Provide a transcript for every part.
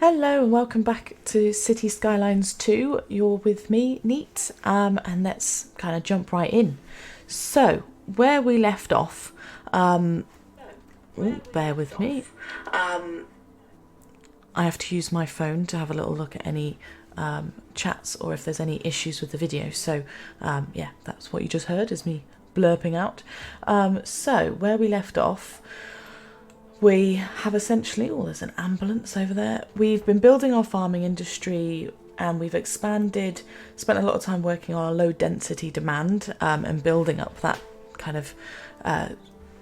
Hello and welcome back to City Skylines 2. You're with me, Neat, and let's kind of jump right in. So, where we left off, bear with me. I have to use my phone to have a little look at any chats or if there's any issues with the video. So, yeah, that's what you just heard is me blurping out. So, where we left off, we have essentially, oh, there's an ambulance over there. We've been building our farming industry and we've expanded, spent a lot of time working on our low density demand and building up that kind of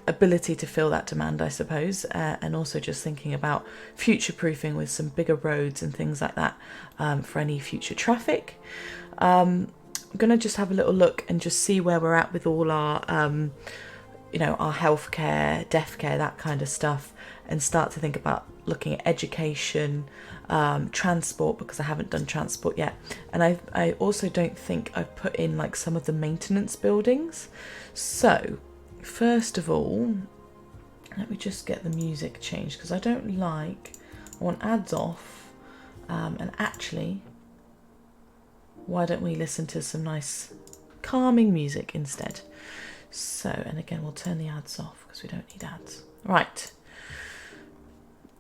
ability to fill that demand, I suppose, and also just thinking about future proofing with some bigger roads and things like that for any future traffic. I'm going to just have a little look and just see where we're at with all our our healthcare, death care, that kind of stuff, and start to think about looking at education, transport, because I haven't done transport yet. And I also don't think I've put in like some of the maintenance buildings. So first of all, let me just get the music changed because I want ads off, and actually, why don't we listen to some nice calming music instead? So, and again, we'll turn the ads off because we don't need ads. Right.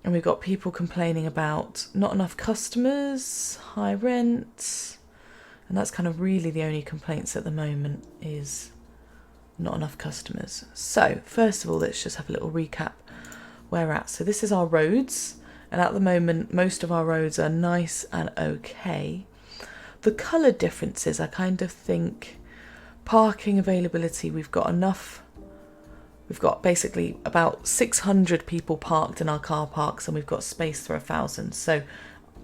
And we've got people complaining about not enough customers, high rent. And that's kind of really the only complaints at the moment is not enough customers. So, first of all, let's just have a little recap where we're at. So this is our roads. And at the moment, most of our roads are nice and okay. The colour differences, I kind of think... Parking availability, we've got basically about 600 people parked in our car parks and we've got space for 1,000, so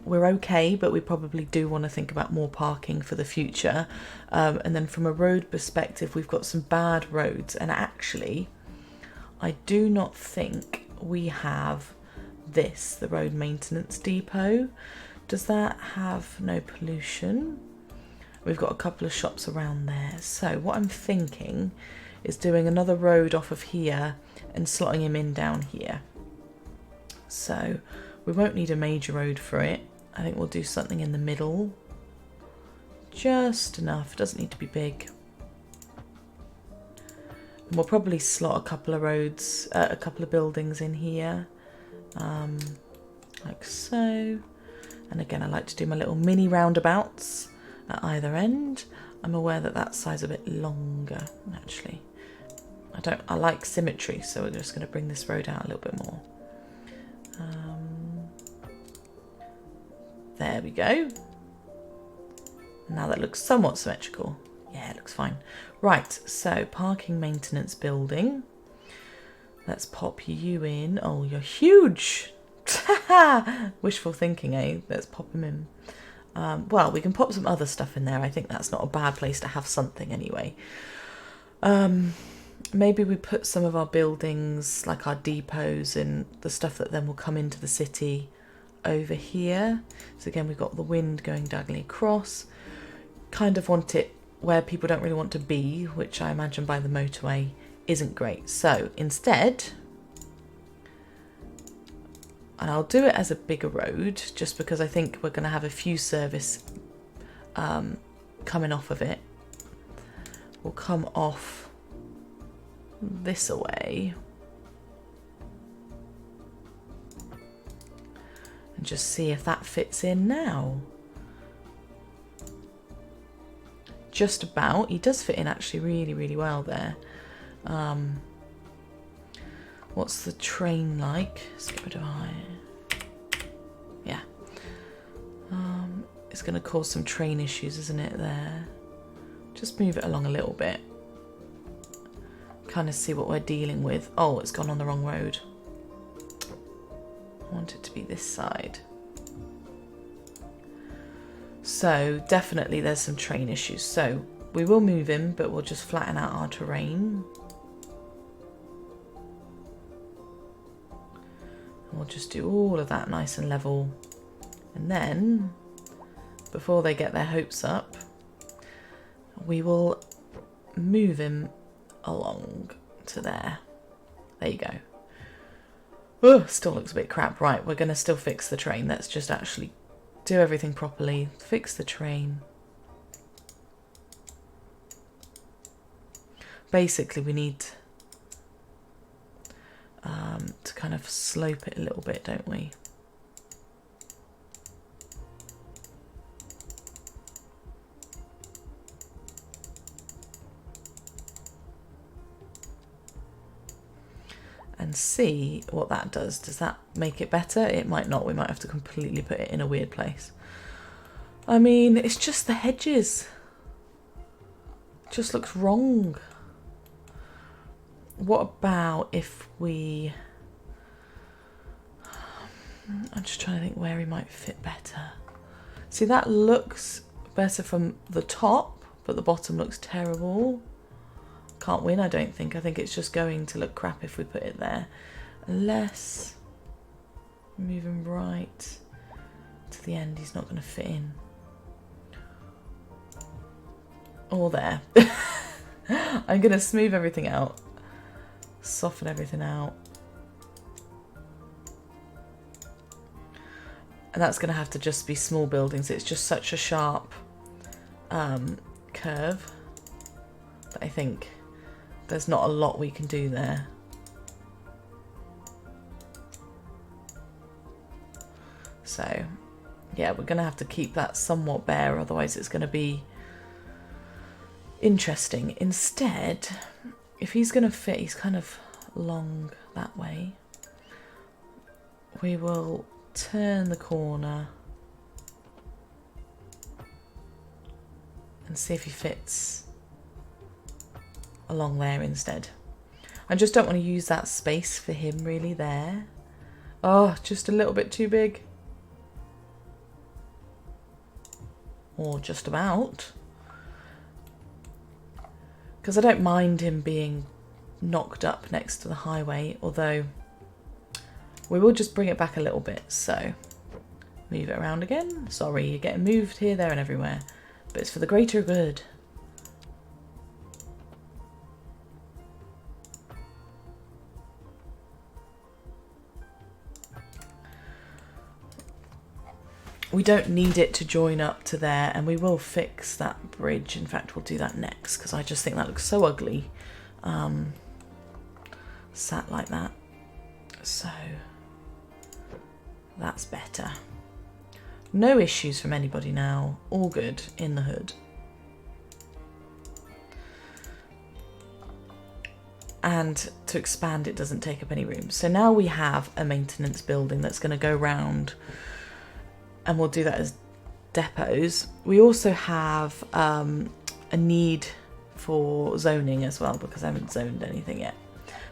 we're okay, but we probably do want to think about more parking for the future. And then from a road perspective, we've got some bad roads, and actually I do not think we have the road maintenance depot. Does that have no pollution? We've got a couple of shops around there. So what I'm thinking is doing another road off of here and slotting him in down here. So we won't need a major road for it. I think we'll do something in the middle. Just enough. Doesn't need to be big. And we'll probably slot a couple of roads, a couple of buildings in here. Like so. And again, I like to do my little mini roundabouts at either end. I'm aware that that side's a bit longer, actually. I like symmetry, so we're just going to bring this road out a little bit more. There we go. Now that looks somewhat symmetrical. Yeah, it looks fine. Right, so parking maintenance building. Let's pop you in. Oh, you're huge! Wishful thinking, eh? Let's pop him in. Well, we can pop some other stuff in there. I think that's not a bad place to have something anyway. Maybe we put some of our buildings, like our depots and the stuff that then will come into the city over here. So again, we've got the wind going diagonally across. Kind of want it where people don't really want to be, which I imagine by the motorway isn't great. So instead... And I'll do it as a bigger road, just because I think we're going to have a few service coming off of it. We'll come off this away. And just see if that fits in now. Just about. He does fit in actually really, really well there. What's the train like? Let's get rid of yeah. It's going to cause some train issues, isn't it, there? Just move it along a little bit. Kind of see what we're dealing with. Oh, it's gone on the wrong road. I want it to be this side. So definitely there's some train issues. So we will move him, but we'll just flatten out our terrain. We'll just do all of that nice and level. And then, before they get their hopes up, we will move him along to there. There you go. Oh, still looks a bit crap. Right, we're going to still fix the train. Let's just actually do everything properly. Fix the train. Basically, we need to kind of slope it a little bit, don't we? And see what that does. Does that make it better? It might not. We might have to completely put it in a weird place. I mean, it's just the hedges. It just looks wrong. What about if we... I'm just trying to think where he might fit better. See, that looks better from the top, but the bottom looks terrible. Can't win, I don't think. I think it's just going to look crap if we put it there. Unless... move him right to the end, he's not going to fit in. Or there. I'm going to smooth everything out. Soften everything out. And that's going to have to just be small buildings. It's just such a sharp curve that I think there's not a lot we can do there. So, yeah, we're going to have to keep that somewhat bare, otherwise it's going to be interesting. Instead, if he's going to fit, he's kind of long that way. We will turn the corner and see if he fits along there instead. I just don't want to use that space for him really there. Oh, just a little bit too big. Or just about. Because I don't mind him being knocked up next to the highway, although we will just bring it back a little bit. So move it around again. Sorry, you're getting moved here, there and everywhere, but it's for the greater good. We don't need it to join up to there, and we will fix that bridge. In fact, we'll do that next because I just think that looks so ugly sat like that. So that's better. No issues from anybody now. All good in the hood. And to expand, it doesn't take up any room. So now we have a maintenance building that's going to go round, and we'll do that as depots. We also have a need for zoning as well, because I haven't zoned anything yet.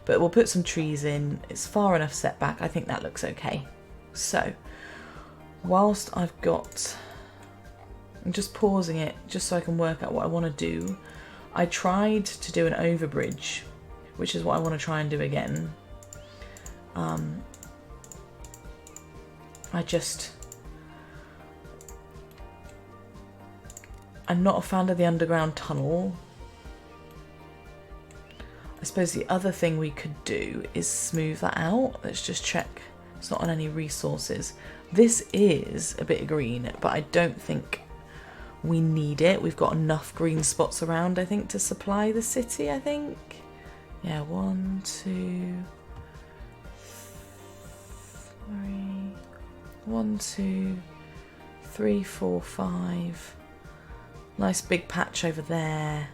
But we'll put some trees in. It's far enough set back. I think that looks okay. So whilst I'm just pausing it just so I can work out what I want to do. I tried to do an overbridge, which is what I want to try and do again. I'm not a fan of the underground tunnel. I suppose the other thing we could do is smooth that out. Let's just check it's not on any resources. This is a bit of green, but I don't think we need it. We've got enough green spots around, I think, to supply the city, I think. Yeah, 1, 2, 3. 1, 2, 3, 4, 5. Nice big patch over there.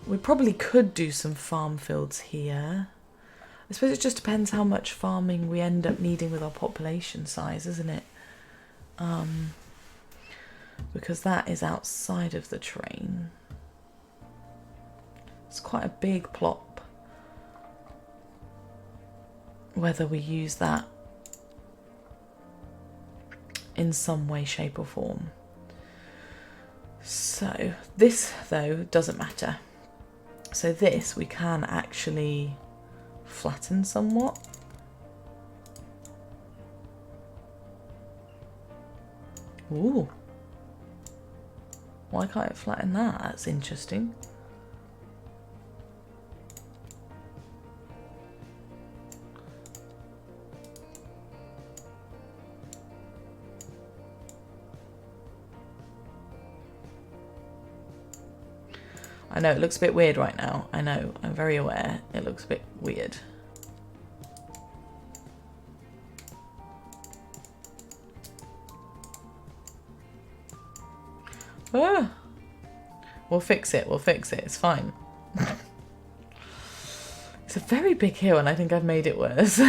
We probably could do some farm fields here. I suppose it just depends how much farming we end up needing with our population size, isn't it? Because that is outside of the train. It's quite a big plot. Whether we use that in some way, shape or form. So this, though, doesn't matter. So this we can actually flatten somewhat. Ooh. Why can't it flatten that? That's interesting. I know it looks a bit weird right now. I know, I'm very aware. It looks a bit weird. Ah. We'll fix it, it's fine. It's a very big hill and I think I've made it worse.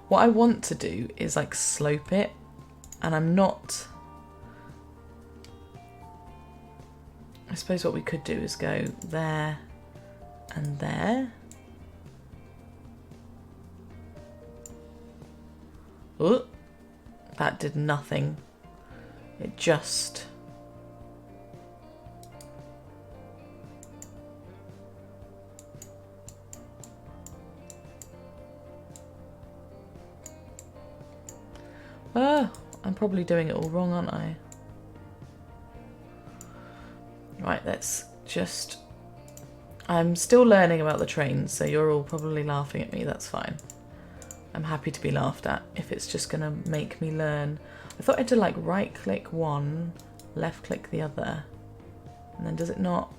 What I want to do is like slope it, and I'm not... I suppose what we could do is go there and there. Oh, that did nothing. It just... Oh, I'm probably doing it all wrong, aren't I? Right, let's just... I'm still learning about the trains, so you're all probably laughing at me, that's fine. I'm happy to be laughed at if it's just going to make me learn. I thought I had to like right click one, left click the other, and then does it not?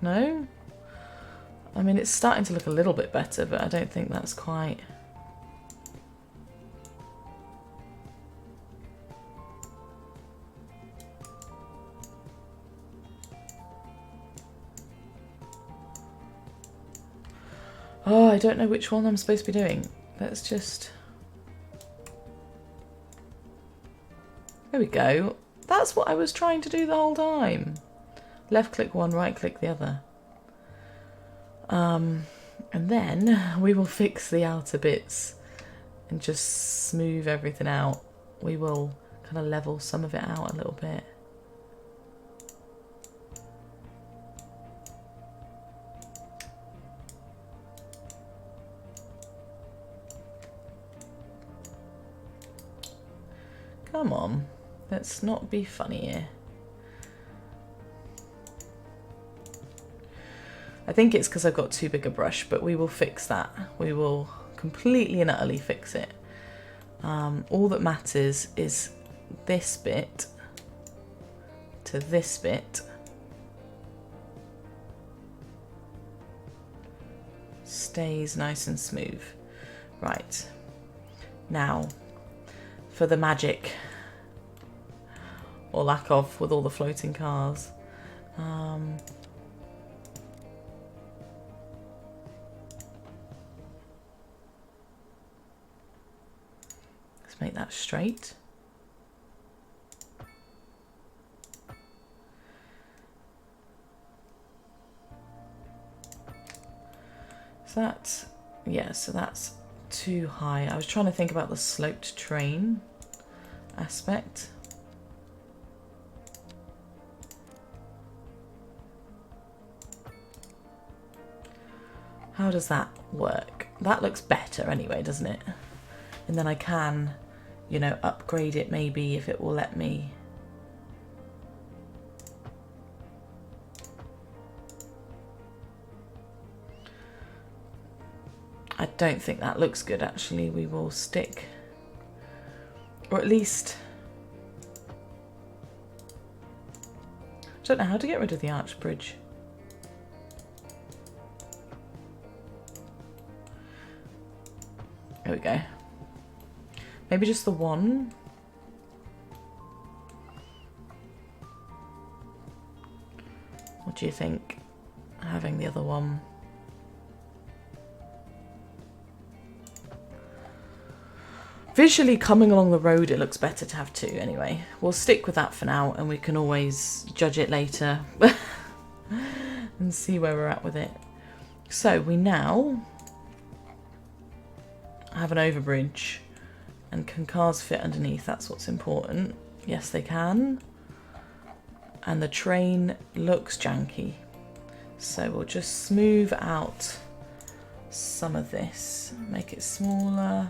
No? I mean, it's starting to look a little bit better, but I don't think that's quite... Oh, I don't know which one I'm supposed to be doing. Let's just... There we go. That's what I was trying to do the whole time. Left click one, right click the other. And then we will fix the outer bits and just smooth everything out. We will kind of level some of it out a little bit. Come on, let's not be funny here. I think it's because I've got too big a brush, but we will fix that. We will completely and utterly fix it. All that matters is this bit to this bit stays nice and smooth. Right, now for the magic, or lack of, with all the floating cars. Let's make that straight. So that's, yeah, so that's too high. I was trying to think about the sloped train aspect. How does that work? That looks better anyway, doesn't it? And then I can, you know, upgrade it maybe if it will let me. I don't think that looks good actually. We will stick, or at least, I don't know how to get rid of the arch bridge. There we go. Maybe just the one. What do you think? Having the other one. Visually coming along the road, it looks better to have two anyway. We'll stick with that for now and we can always judge it later and see where we're at with it. So we now have an overbridge, and can cars fit underneath? That's what's important. Yes, they can. And the train looks janky. So we'll just smooth out some of this, make it smaller.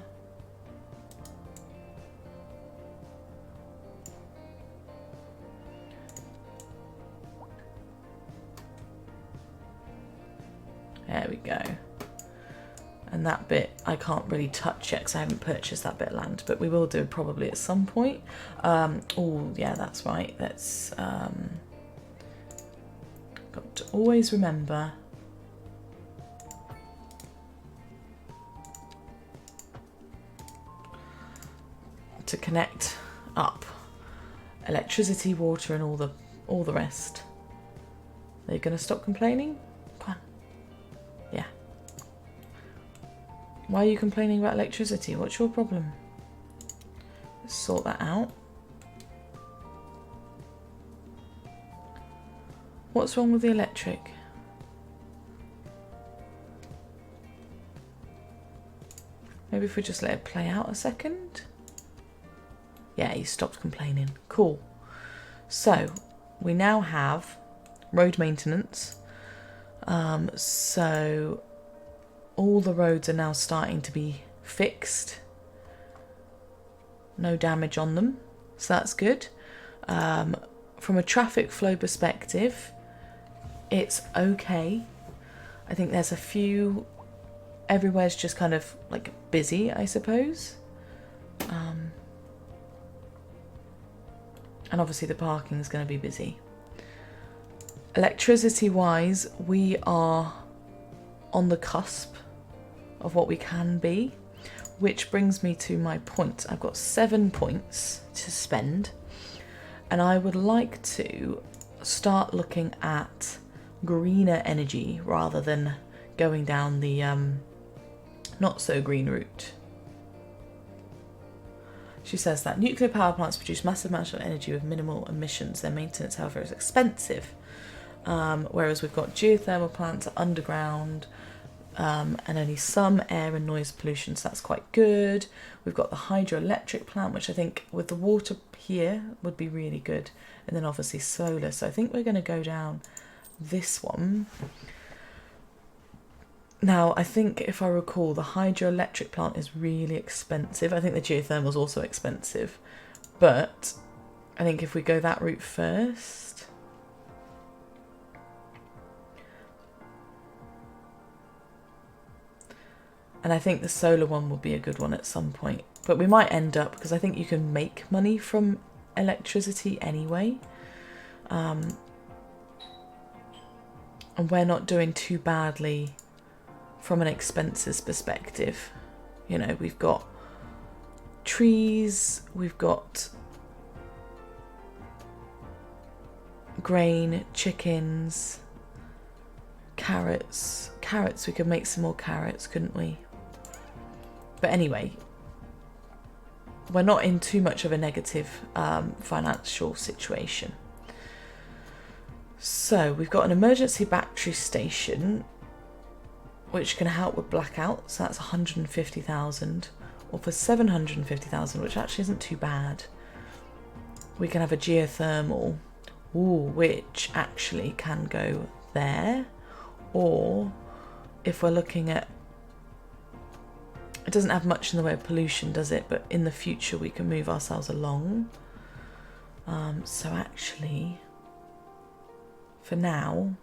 There we go. And that bit I can't really touch yet because I haven't purchased that bit of land, but we will do probably at some point. Oh yeah, that's right. Let's got to always remember to connect up electricity, water, and all the rest. Are you going to stop complaining? Come on. Yeah. Why are you complaining about electricity? What's your problem? Let's sort that out. What's wrong with the electric? Maybe if we just let it play out a second. Yeah, he stopped complaining. Cool. So we now have road maintenance. So all the roads are now starting to be fixed. No damage on them, so that's good. From a traffic flow perspective, it's okay. I think there's a few, everywhere's just kind of like busy, I suppose. And obviously the parking is going to be busy. Electricity wise, we are on the cusp of what we can be, which brings me to my point. I've got 7 points to spend, and I would like to start looking at greener energy rather than going down the not so green route. She says that nuclear power plants produce massive amounts of energy with minimal emissions. Their maintenance, however, is expensive. Whereas we've got geothermal plants underground and only some air and noise pollution, so that's quite good. We've got the hydroelectric plant, which I think with the water here would be really good. And then obviously solar. So I think we're going to go down this one. Now, I think if I recall, the hydroelectric plant is really expensive. I think the geothermal is also expensive. But I think if we go that route first... And I think the solar one will be a good one at some point. But we might end up, because I think you can make money from electricity anyway. And we're not doing too badly from an expenses perspective. You know, we've got trees, we've got grain, chickens, carrots. Carrots, we could make some more carrots, couldn't we? But anyway, we're not in too much of a negative financial situation. So we've got an emergency battery station which can help with blackouts, so that's 150,000, or for 750,000, which actually isn't too bad. We can have a geothermal, which actually can go there, or if we're looking at, it doesn't have much in the way of pollution, does it? But in the future we can move ourselves along. So actually, for now,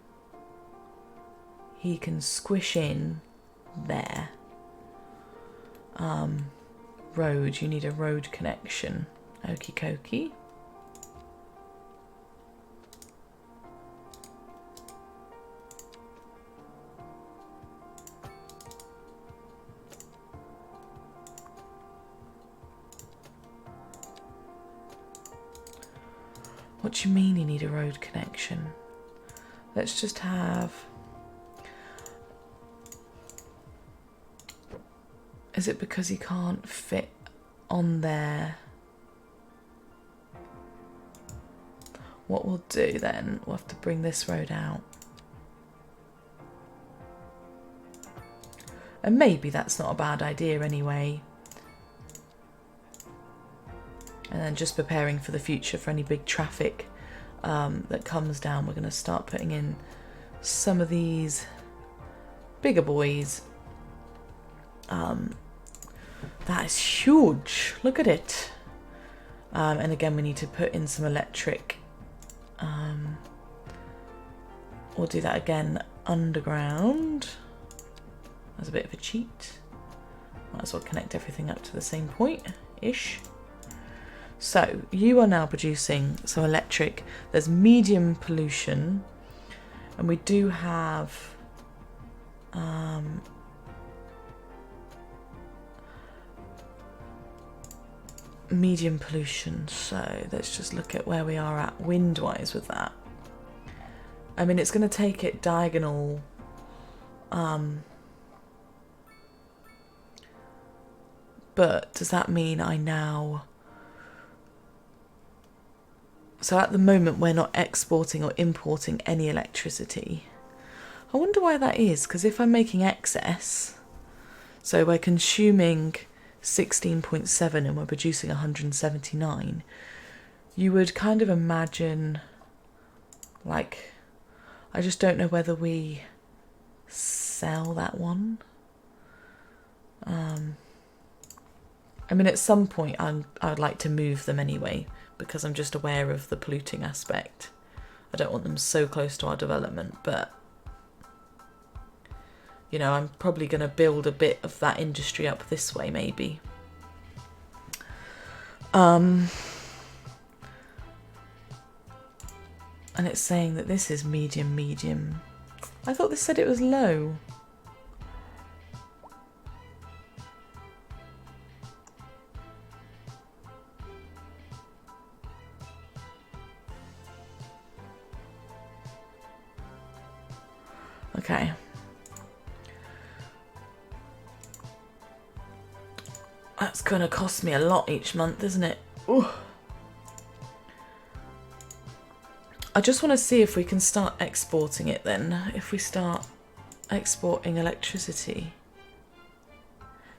he can squish in there. Road, you need a road connection. Okie dokie. What do you mean you need a road connection? Let's just have... Is it because he can't fit on there? What we'll do then, we'll have to bring this road out. And maybe that's not a bad idea anyway. And then just preparing for the future for any big traffic that comes down. We're going to start putting in some of these bigger boys. That is huge. Look at it. And again, we need to put in some electric. We'll do that again underground. as a bit of a cheat. Might as well connect everything up to the same point-ish. So you are now producing some electric. There's medium pollution, and we do have medium pollution. So let's just look at where we are at wind-wise with that. I mean, it's going to take it diagonal. But does that mean I now... So at the moment we're not exporting or importing any electricity. I wonder why that is, because if I'm making excess, so we're consuming 16.7 and we're producing 179, you would kind of imagine, like, I just don't know whether we sell that one. I mean, at some point I would like to move them anyway, because I'm just aware of the polluting aspect. I don't want them so close to our development, but you know, I'm probably going to build a bit of that industry up this way, maybe. And it's saying that this is medium. I thought this said it was low. Okay. That's going to cost me a lot each month, isn't it? Ooh. I just want to see if we can start exporting it then. If we start exporting electricity.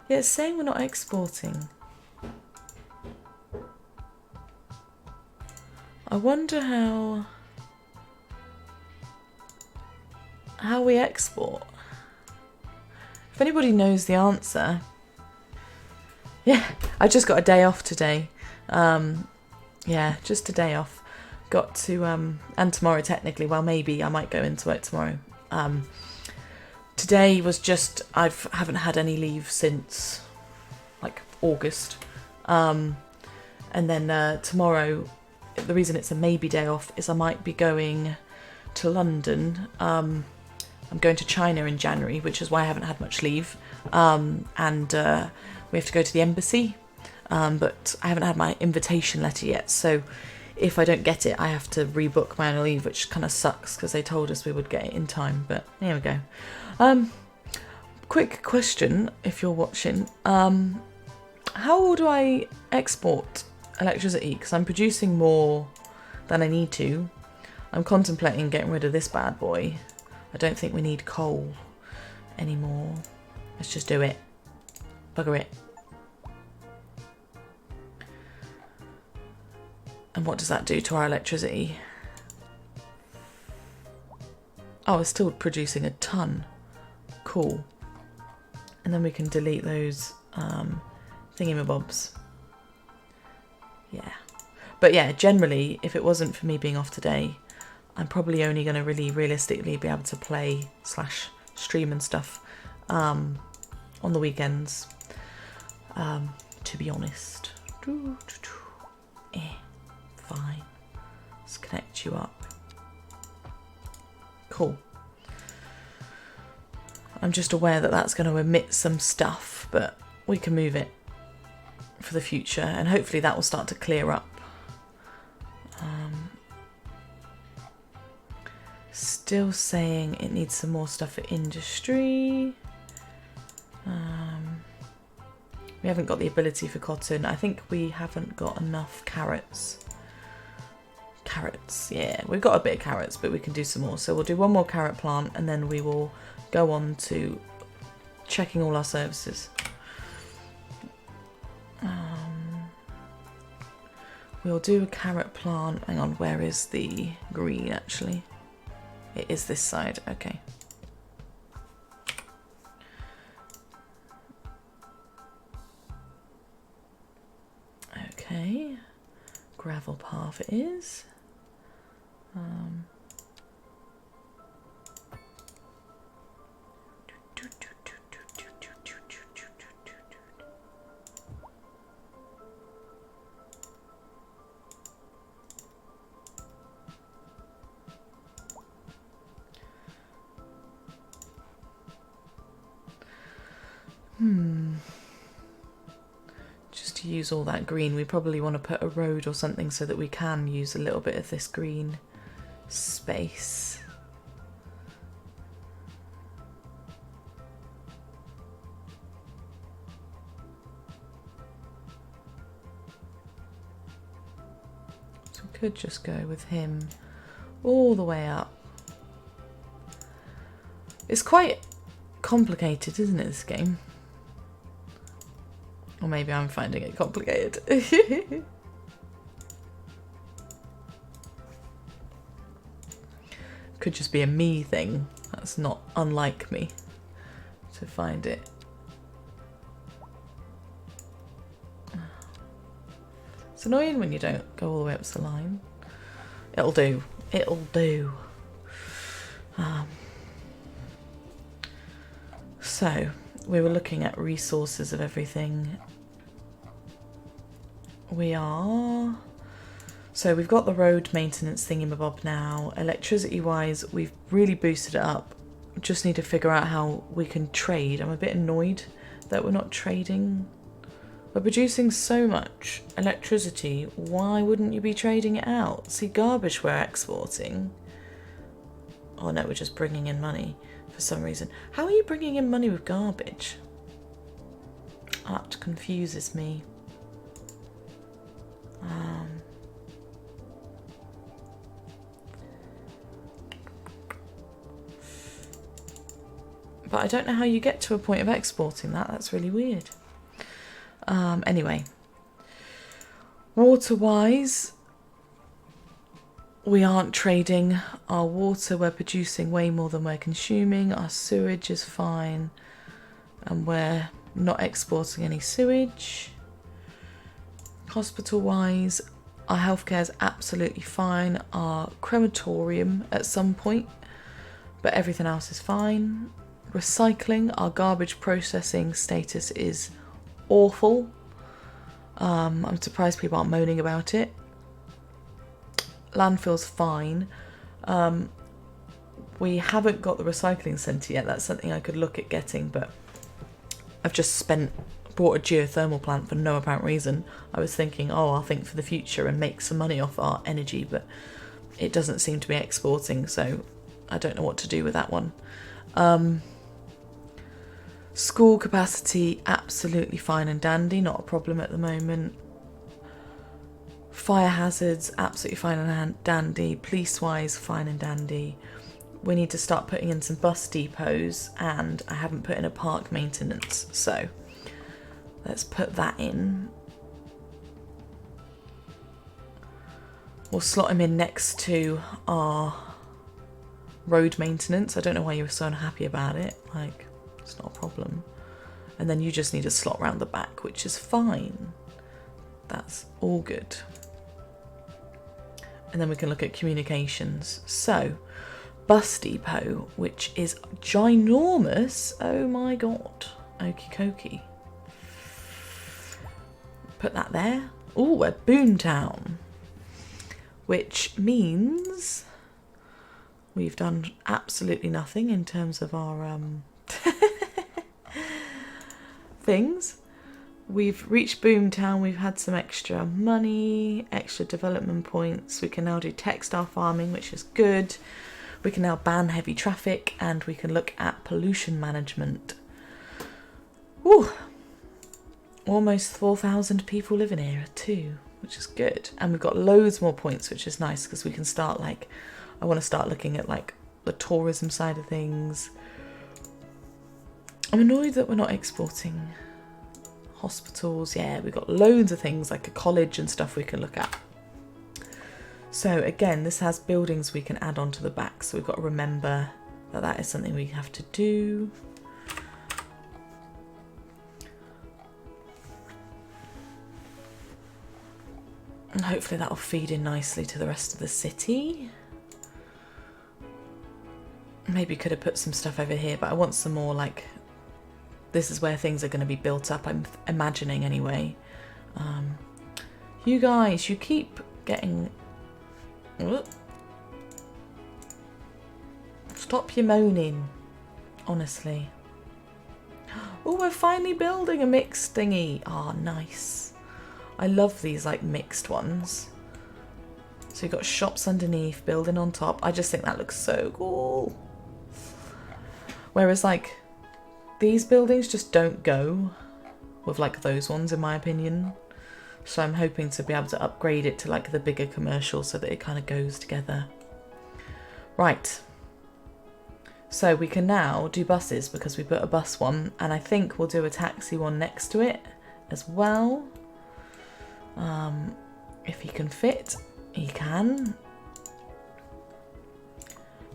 Yeah, it's saying we're not exporting. I wonder how we export. If anybody knows the answer. Yeah, I just got a day off today. Yeah, just a day off. Got to, and tomorrow technically, well maybe I might go into work tomorrow. Today was just, haven't had any leave since like August. And then tomorrow, the reason it's a maybe day off is I might be going to London. I'm going to China in January, which is why I haven't had much leave. And we have to go to the embassy, but I haven't had my invitation letter yet. So if I don't get it, I have to rebook my annual leave, which kind of sucks because they told us we would get it in time. But here we go. Quick question, if you're watching. How do I export electricity? Because I'm producing more than I need to. I'm contemplating getting rid of this bad boy. I don't think we need coal anymore. Let's just do it. Bugger it. And what does that do to our electricity? Oh, it's still producing a ton. Cool. And then we can delete those thingamabobs. Yeah. But yeah, generally, if it wasn't for me being off today, I'm probably only going to really realistically be able to play / stream and stuff on the weekends, to be honest. Fine. Let's connect you up. Cool. I'm just aware that that's going to emit some stuff, but we can move it for the future, and hopefully that will start to clear up. Still saying it needs some more stuff for industry. We haven't got the ability for cotton. I think we haven't got enough carrots. Carrots, yeah. We've got a bit of carrots, but we can do some more. So we'll do one more carrot plant, and then we will go on to checking all our services. We'll do a carrot plant. Hang on, where is the green actually? It is this side, okay. Okay, gravel path it is. use all that green. We probably want to put a road or something so that we can use a little bit of this green space. So we could just go with him all the way up. It's quite complicated, isn't it, this game? Or maybe I'm finding it complicated. Could just be a me thing. That's not unlike me to find it. It's annoying when you don't go all the way up to the line. It'll do. It'll do. So, we were looking at resources of everything. So we've got the road maintenance thingamabob now. Electricity wise, we've really boosted it up. Just need to figure out how we can trade. I'm a bit annoyed that we're not trading. We're producing so much electricity, why wouldn't you be trading it out? See, garbage we're exporting. Oh no, we're just bringing in money for some reason. How are you bringing in money with garbage? That confuses me. But I don't know how you get to a point of exporting that. That's really weird. Anyway. Water-wise, we aren't trading our water. We're producing way more than we're consuming. Our sewage is fine. And we're not exporting any sewage. Hospital-wise, our healthcare is absolutely fine. Our crematorium at some point, but everything else is fine. Recycling, our garbage processing status is awful. I'm surprised people aren't moaning about it. Landfill's fine. We haven't got the recycling centre yet. That's something I could look at getting, but I've just bought a geothermal plant for no apparent reason. I was thinking, oh, I'll think for the future and make some money off our energy, but it doesn't seem to be exporting, so I don't know what to do with that one. School capacity, absolutely fine and dandy, not a problem at the moment. Fire hazards, absolutely fine and dandy. Police-wise, fine and dandy. We need to start putting in some bus depots, and I haven't put in a park maintenance, so let's put that in. We'll slot him in next to our road maintenance. I don't know why you were so unhappy about it. Like, it's not a problem. And then you just need a slot round the back, which is fine. That's all good. And then we can look at communications. So, bus depot, which is ginormous. Oh my god. Okie dokie. Put that there. Oh, we're Boomtown. Which means we've done absolutely nothing in terms of our things. We've reached Boomtown, we've had some extra money, extra development points. We can now do textile farming, which is good. We can now ban heavy traffic, and we can look at pollution management. Woo! Almost 4,000 people living here too, which is good. And we've got loads more points, which is nice, because we can start, like, I want to start looking at, like, the tourism side of things. I'm annoyed that we're not exporting. Hospitals, yeah, we've got loads of things, like a college and stuff we can look at. So again, this has buildings we can add on to the back, so we've got to remember that that is something we have to do. And hopefully that'll feed in nicely to the rest of the city. Maybe could have put some stuff over here, but I want some more, like, this is where things are going to be built up, I'm imagining anyway. You guys, you keep getting... Stop your moaning, honestly. Oh, we're finally building a mixed thingy. Oh, nice. I love these like mixed ones. So you've got shops underneath, building on top. I just think that looks so cool. Whereas like these buildings just don't go with like those ones in my opinion. So I'm hoping to be able to upgrade it to like the bigger commercial so that it kind of goes together. Right. So we can now do buses because we put a bus one, and I think we'll do a taxi one next to it as well. If he can fit, he can.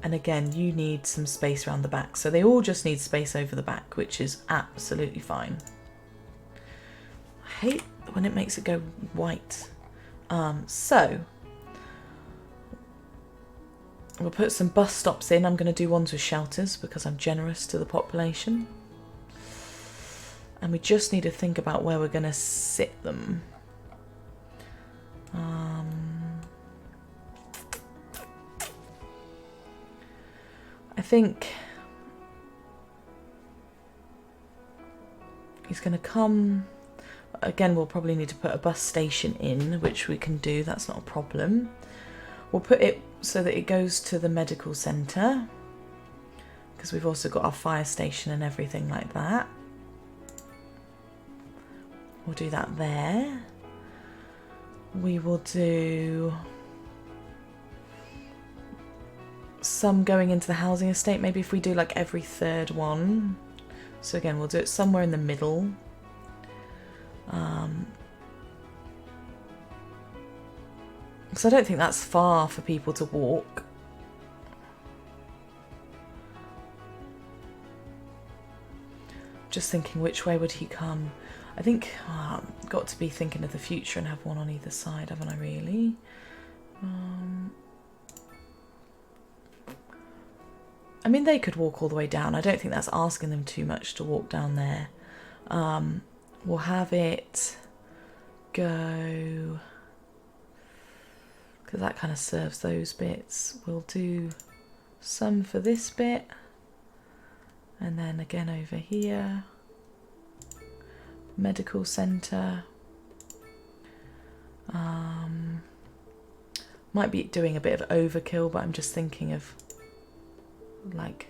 And again, you need some space around the back. So they all just need space over the back, which is absolutely fine. I hate when it makes it go white. So we'll put some bus stops in. I'm going to do ones with shelters because I'm generous to the population. And we just need to think about where we're going to sit them. I think he's going to come. Again, we'll probably need to put a bus station in, which we can do. That's not a problem. We'll put it so that it goes to the medical centre, because we've also got our fire station and everything like that. We'll do that there. We will do some going into the housing estate, maybe if we do like every third one. So again, we'll do it somewhere in the middle. Because I don't think that's far for people to walk. Just thinking, which way would he come? I think I've got to be thinking of the future and have one on either side, haven't I really? I mean, they could walk all the way down. I don't think that's asking them too much to walk down there. We'll have it go, because that kind of serves those bits. We'll do some for this bit, and then again over here, medical centre. Might be doing a bit of overkill, but I'm just thinking of like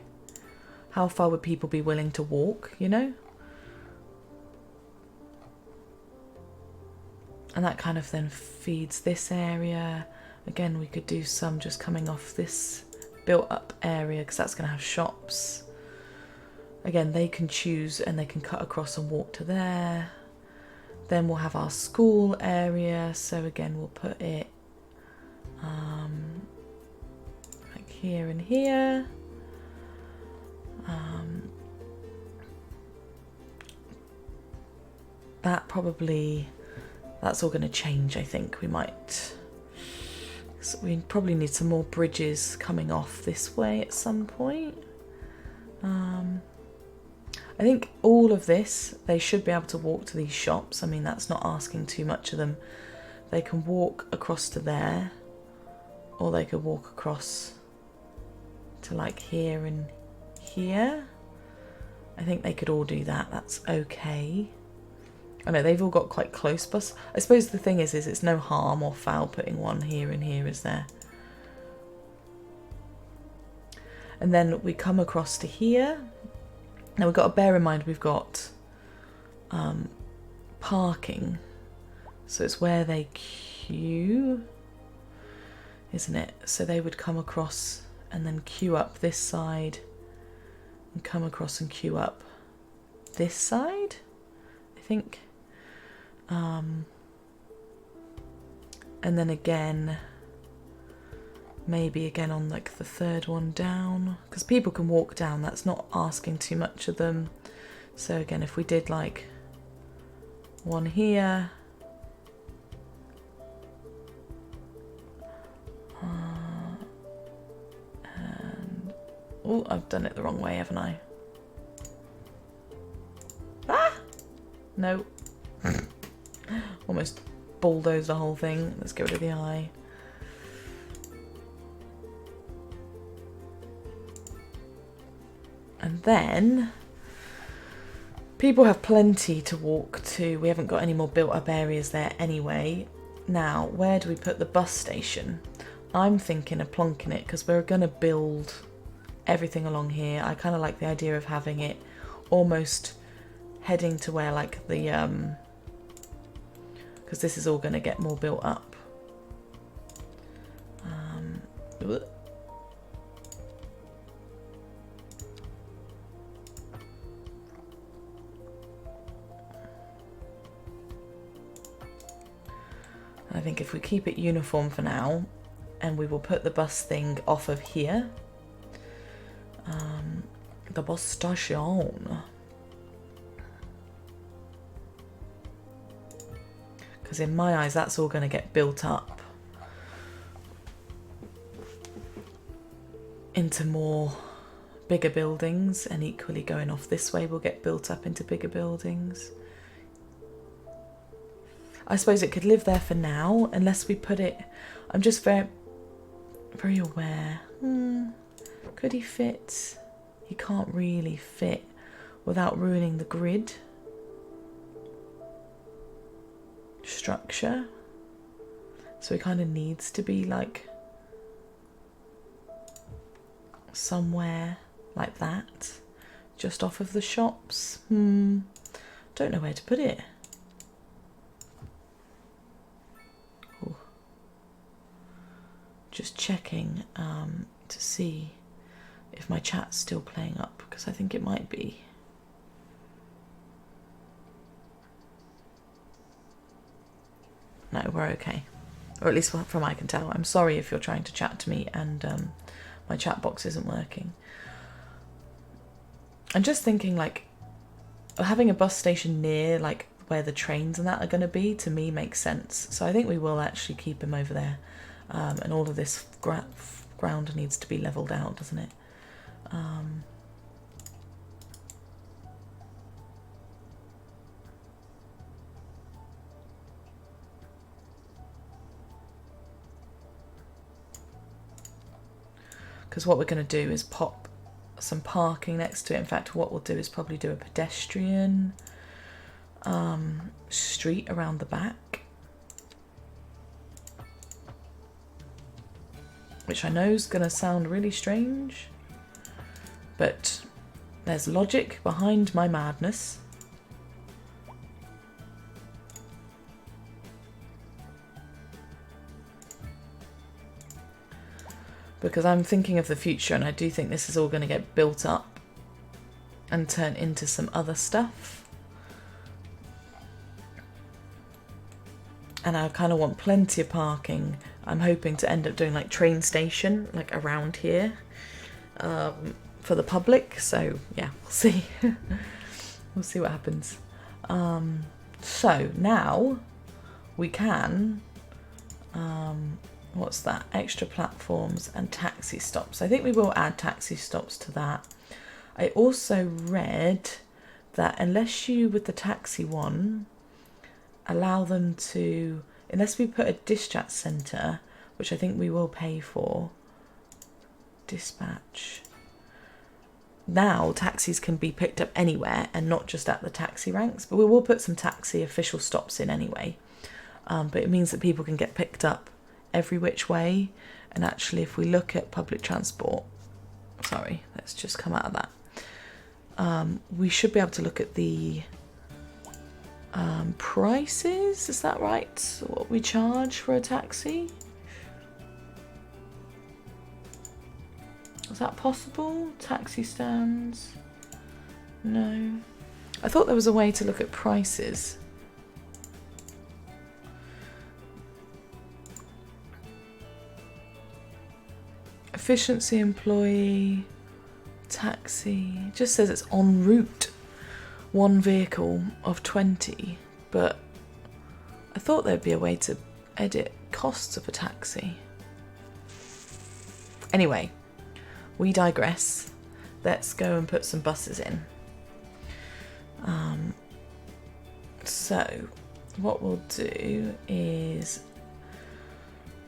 how far would people be willing to walk, you know? And that kind of then feeds this area. Again, we could do some just coming off this built up area because that's going to have shops. Again, they can choose and they can cut across and walk to there. Then we'll have our school area. So again, we'll put it like here and here. That's all going to change, I think. We probably need some more bridges coming off this way at some point. I think all of this, they should be able to walk to these shops. I mean, that's not asking too much of them. They can walk across to there, or they could walk across to like here and here. I think they could all do that. That's okay. I know they've all got quite close bus. I suppose the thing is it's no harm or foul putting one here and here, is there? And then we come across to here. Now we've got to bear in mind we've got parking. So it's where they queue, isn't it? So they would come across and then queue up this side and come across and queue up this side, I think. And then again, maybe again on like the third one down, because people can walk down, that's not asking too much of them. So again, if we did like one here, and oh, I've done it the wrong way, haven't I? Ah, no. Almost bulldozed the whole thing. Let's get rid of the eye. And then People have plenty to walk to. We haven't got any more built up areas there anyway. Now, where do we put the bus station? I'm thinking of plonking it because we're going to build everything along here. I kind of like the idea of having it almost heading to where like the because this is all going to get more built up. I think if we keep it uniform for now, and we will put the bus thing off of here. The bus station. Because in my eyes, that's all going to get built up into more bigger buildings, and equally going off this way will get built up into bigger buildings. I suppose it could live there for now, unless we put it... I'm just very aware. Could he fit? He can't really fit without ruining the grid structure. So he kind of needs to be like somewhere like that, just off of the shops. Don't know where to put it. Just checking to see if my chat's still playing up, because I think it might be. No, we're okay. Or at least from what I can tell. I'm sorry if you're trying to chat to me and my chat box isn't working. I'm just thinking like having a bus station near like where the trains and that are going to be, to me makes sense. So I think we will actually keep him over there. And all of this ground needs to be levelled out, doesn't it? Because what we're going to do is pop some parking next to it. In fact, what we'll do is probably do a pedestrian street around the back. Which I know is going to sound really strange, but there's logic behind my madness. Because I'm thinking of the future, and I do think this is all going to get built up and turn into some other stuff. And I kind of want plenty of parking. I'm hoping to end up doing like train station, like around here, for the public. So yeah, we'll see. We'll see what happens. So now we can, what's that? Extra platforms and taxi stops. I think we will add taxi stops to that. I also read that unless you, with the taxi one, allow them to, unless we put a dispatch centre, which I think we will pay for, dispatch. Now taxis can be picked up anywhere and not just at the taxi ranks, but we will put some taxi official stops in anyway. But it means that people can get picked up every which way. And actually, if we look at public transport, sorry, let's just come out of that. We should be able to look at the prices, is that right? What we charge for a taxi? Is that possible? Taxi stands? No. I thought there was a way to look at prices. Efficiency employee, taxi, it just says it's en route. One vehicle of 20, but I thought there'd be a way to edit costs of a taxi. Anyway, we digress. Let's go and put some buses in. So what we'll do is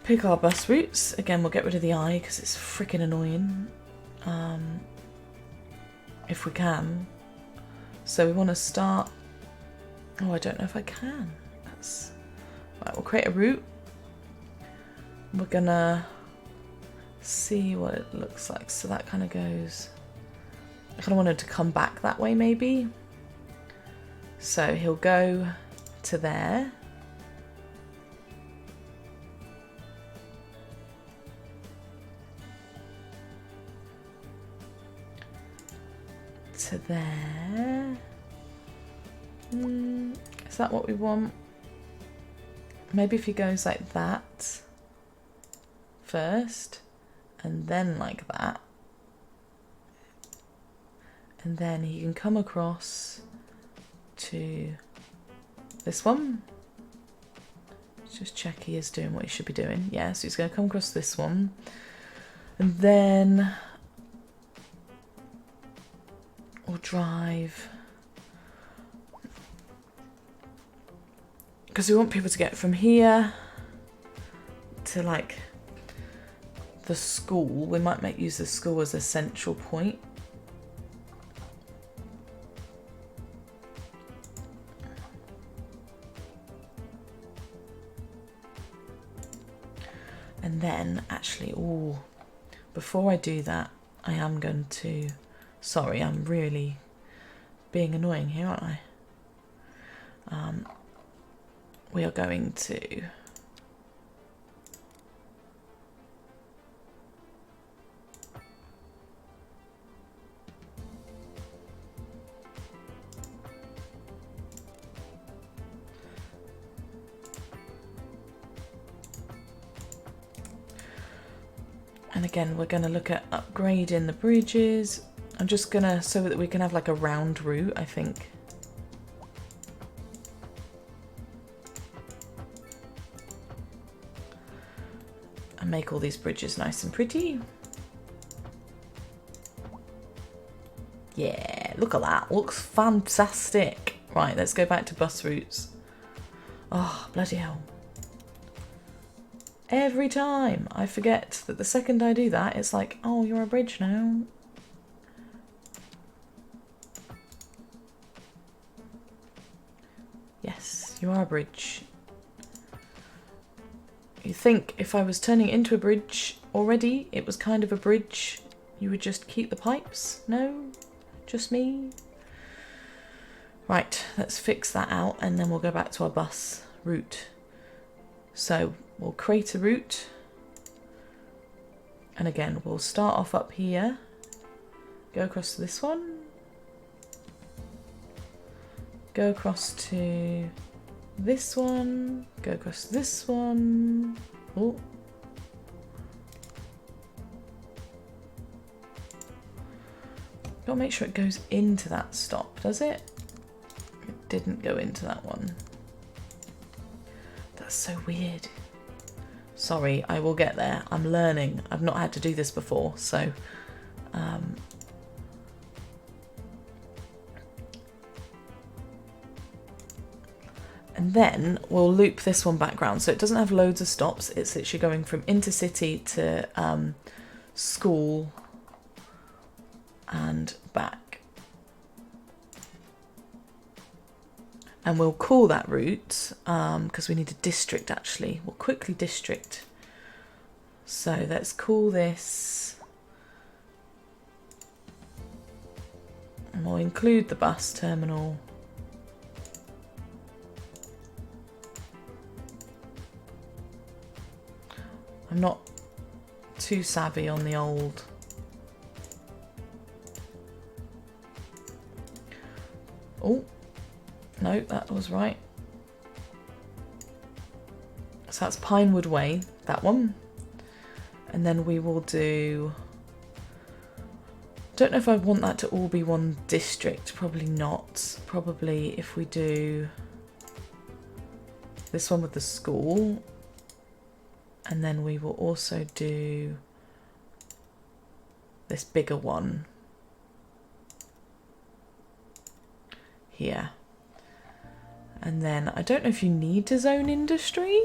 pick our bus routes. Again, we'll get rid of the I because it's freaking annoying. If we can. So we want to start, oh, I don't know if I can. Right, we'll create a route. We're gonna see what it looks like. So that kind of goes, I kind of wanted to come back that way maybe. So he'll go to there. To there. Is that what we want? Maybe if he goes like that first, and then like that, and then he can come across to this one. Let's just check he is doing what he should be doing. Yeah, so he's going to come across this one, and then we'll drive, because we want people to get from here to like the school. We might use the school as a central point. And then actually, oh, before I do that, I am going to, sorry, I'm really being annoying here, aren't I? We are going to and again, we're going to look at upgrading the bridges. I'm just going to, so that we can have like a round route, I think. And make all these bridges nice and pretty. Yeah, look at that. Looks fantastic. Right, let's go back to bus routes. Oh, bloody hell. Every time I forget that the second I do that, it's like, oh, you're a bridge now. Yes, you are a bridge. You think if I was turning it into a bridge already, it was kind of a bridge, you would just keep the pipes? No? Just me? Right, let's fix that out and then we'll go back to our bus route. So we'll create a route. And again, we'll start off up here. Go across to this one. Go across to this one, go across this one. Oh. Gotta make sure it goes into that stop, does it? It didn't go into that one. That's so weird. Sorry, I will get there. I'm learning. I've not had to do this before, so and then we'll loop this one back round. So it doesn't have loads of stops. It's literally going from intercity to school and back. And we'll call that route, because we need a district actually. We'll quickly district. So let's call this, and we'll include the bus terminal. I'm not too savvy on the old. Oh, no, that was right. So that's Pinewood Way, that one. And then we will do, don't know if I want that to all be one district, probably not. Probably if we do this one with the school, and then we will also do this bigger one here. And then I don't know if you need to zone industry,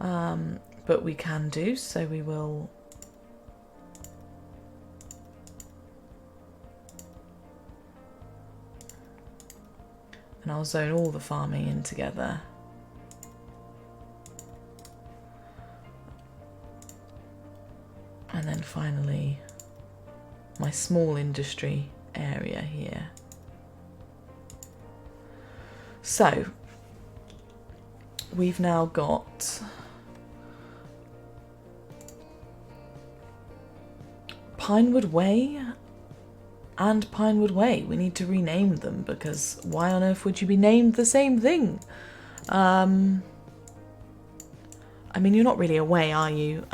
but we can do, so we will And I'll zone all the farming in together. And then finally, my small industry area here. So, we've now got Pinewood Way and Pinewood Way. We need to rename them because why on earth would you be named the same thing? I mean, you're not really a way, are you?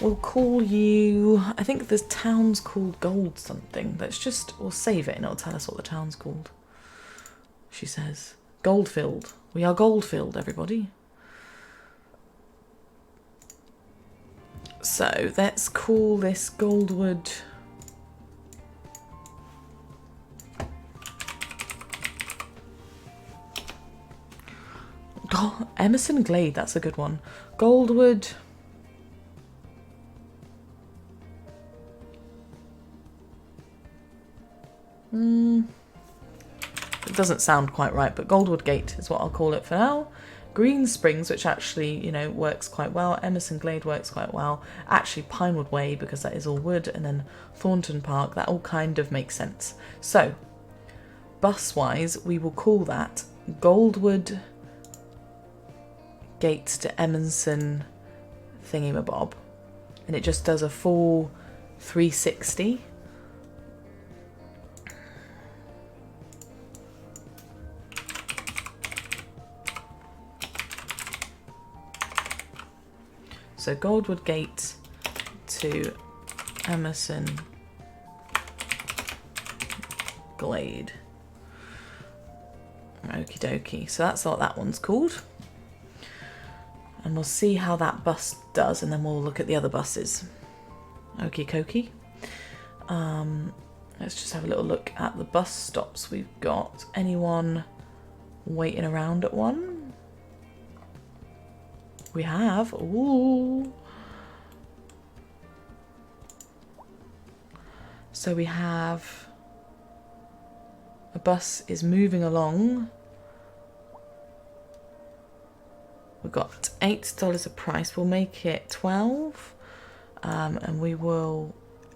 We'll call you, I think the town's called Gold something. We'll save it and it'll tell us what the town's called. She says, Goldfield. We are Goldfield, everybody. So let's call this Goldwood. Oh, Emerson Glade, that's a good one. Goldwood. It doesn't sound quite right, but Goldwood Gate is what I'll call it for now. Green Springs, which actually, you know, works quite well. Emerson Glade works quite well. Actually, Pinewood Way, because that is all wood. And then Thornton Park, that all kind of makes sense. So, bus-wise, we will call that Goldwood Gate to Emerson thingamabob. And it just does a full 360. So Goldwood Gate to Emerson Glade. Okie dokie. So that's what that one's called. And we'll see how that bus does and then we'll look at the other buses. Okie dokie. Let's just have a little look at the bus stops we've got. Anyone waiting around at one? We have. Ooh. So we have a bus is moving along. We've got $8 a price. We'll make it 12. And we will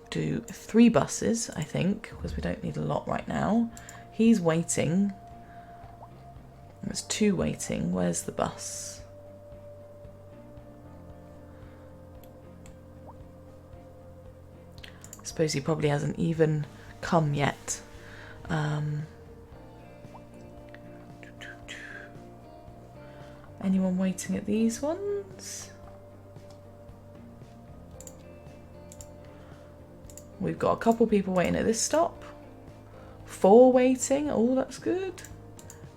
do 3 buses, I think, because we don't need a lot right now. He's waiting. There's 2 waiting. Where's the bus? I suppose he probably hasn't even come yet. Anyone waiting at these ones? We've got a couple people waiting at this stop. 4 waiting. Oh, that's good.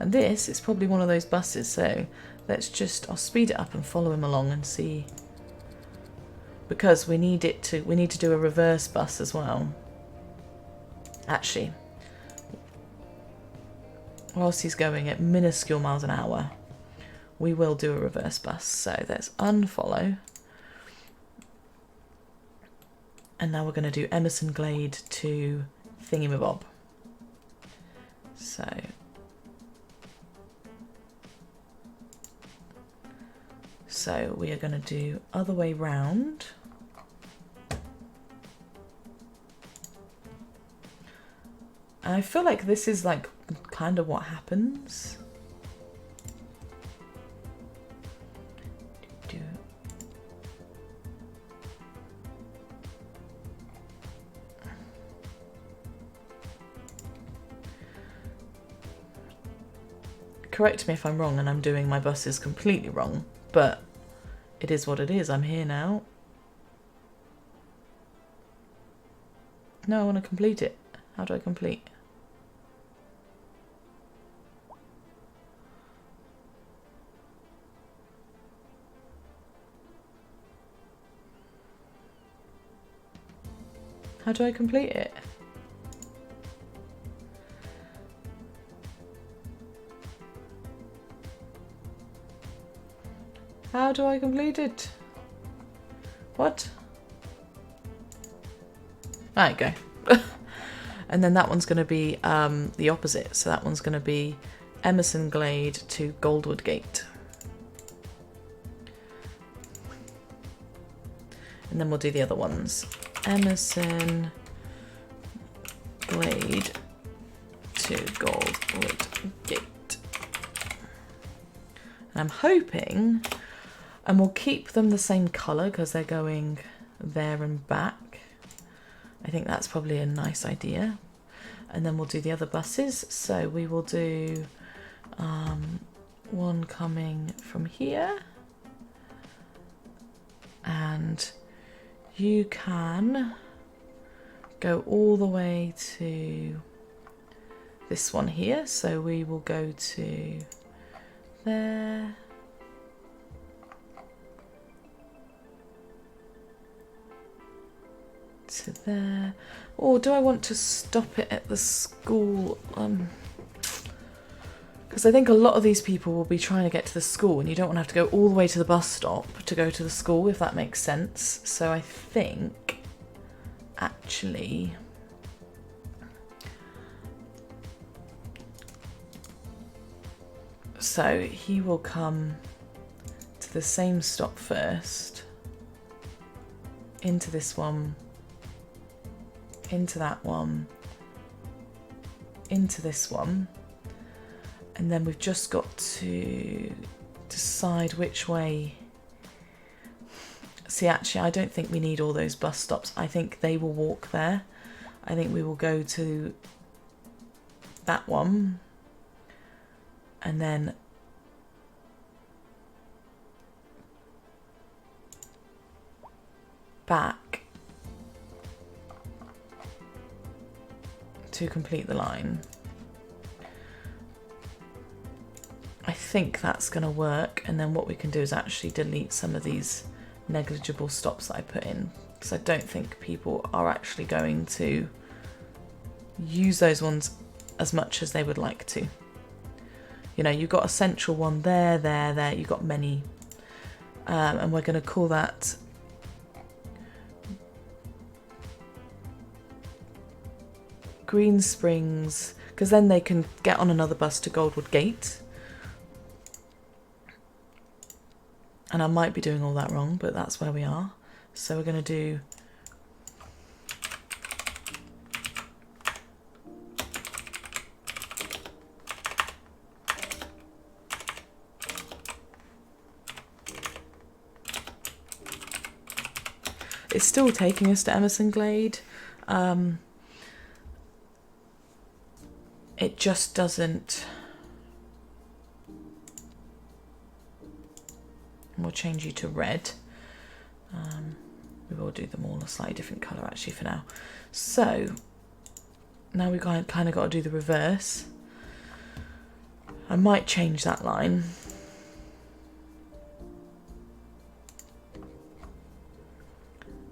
And this is probably one of those buses, so I'll speed it up and follow him along and see. Because we need to do a reverse bus as well. Actually, whilst he's going at minuscule miles an hour, we will do a reverse bus. So let's unfollow. And now we're going to do Emerson Glade to thingamabob. So we are going to do other way round. And I feel like this is like kind of what happens. Correct me if I'm wrong and I'm doing my buses completely wrong, but it is what it is. I'm here now. No, I want to complete it. How do I complete? How do I complete it? How do I complete it? What? There you go. And then that one's going to be the opposite. So that one's going to be Emerson Glade to Goldwood Gate. And then we'll do the other ones. Emerson Glade to Goldwood Gate. And I'm hoping, and we'll keep them the same colour because they're going there and back. I think that's probably a nice idea. And then we'll do the other buses. So we will do one coming from here. And you can go all the way to this one here. So we will go to there. To there. Or do I want to stop it at the school? Because I think a lot of these people will be trying to get to the school and you don't want to have to go all the way to the bus stop to go to the school, if that makes sense. So I think actually so he will come to the same stop first, into this one, into that one, into this one, and then we've just got to decide which way. See, actually, I don't think we need all those bus stops. I think they will walk there. I think we will go to that one and then back to complete the line. I think that's going to work, and then what we can do is actually delete some of these negligible stops that I put in, because I don't think people are actually going to use those ones as much as they would like to. You know, you've got a central one there, you've got many, and we're going to call that Green Springs, because then they can get on another bus to Goldwood Gate. And I might be doing all that wrong, but that's where we are. So we're going to do it's still taking us to Emerson Glade. It just doesn't. We'll change you to red. We will do them all a slightly different colour actually for now. So now we've kind of got to do the reverse. I might change that line.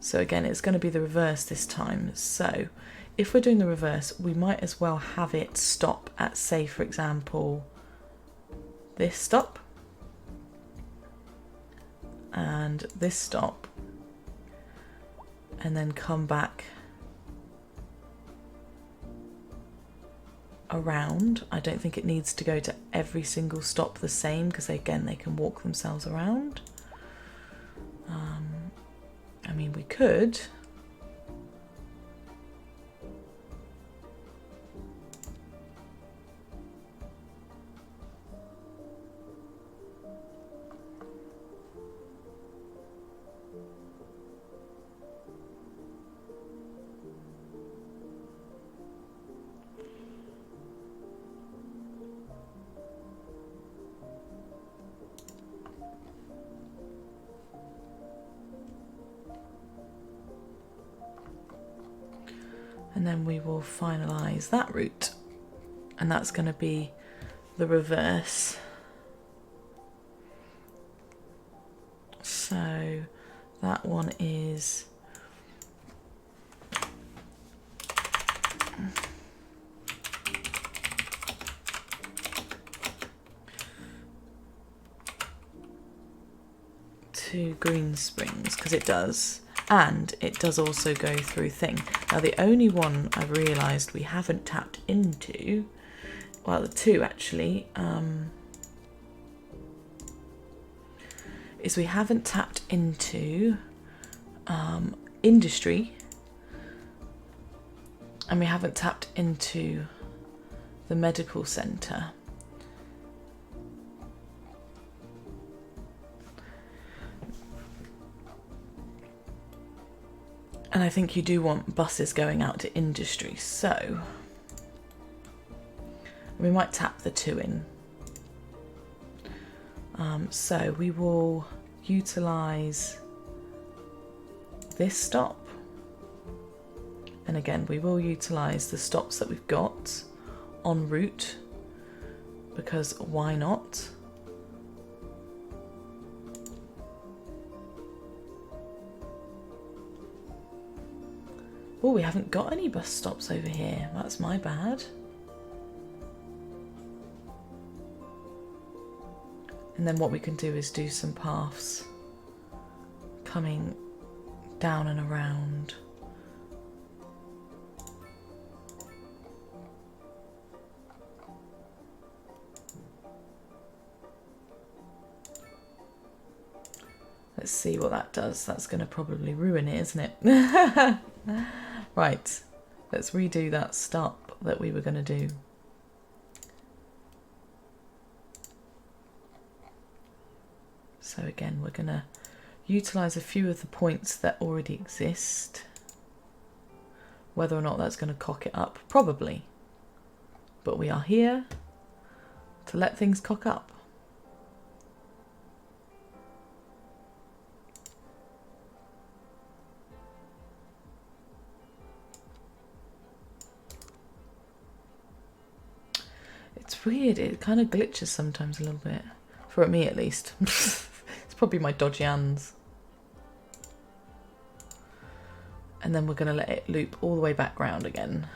So again, it's going to be the reverse this time. So if we're doing the reverse, we might as well have it stop at, say, for example, this stop. And this stop, and then come back around. I don't think it needs to go to every single stop the same, because again they can walk themselves around. I mean, we could. And then we will finalise that route, and that's going to be the reverse. So that one is to Green Springs, because it does. And it does also go through thing. Now the only one I've realised we haven't tapped into, well, the two actually, is we haven't tapped into industry, and we haven't tapped into the medical centre. And I think you do want buses going out to industry, so we might tap the two in. So we will utilise this stop, and again we will utilise the stops that we've got en route, because why not? Oh, we haven't got any bus stops over here. That's my bad. And then what we can do is do some paths coming down and around. Let's see what that does. That's going to probably ruin it, isn't it? Right, let's redo that stop that we were going to do. So again, we're going to utilise a few of the points that already exist. Whether or not that's going to cock it up, probably. But we are here to let things cock up. It's weird, it kind of glitches sometimes a little bit. For me at least. It's probably my dodgy hands. And then we're going to let it loop all the way back round again.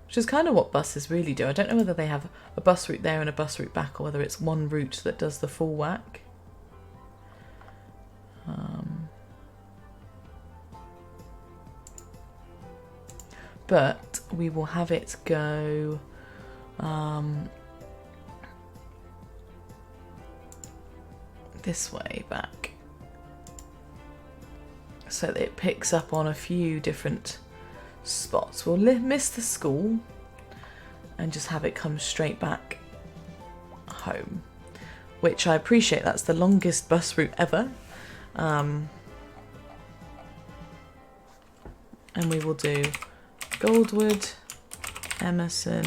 Which is kind of what buses really do. I don't know whether they have a bus route there and a bus route back, or whether it's one route that does the full whack. But we will have it go... this way back, so that it picks up on a few different spots. We'll miss the school and just have it come straight back home, which I appreciate. That's the longest bus route ever. And we will do Goldwood, Emerson,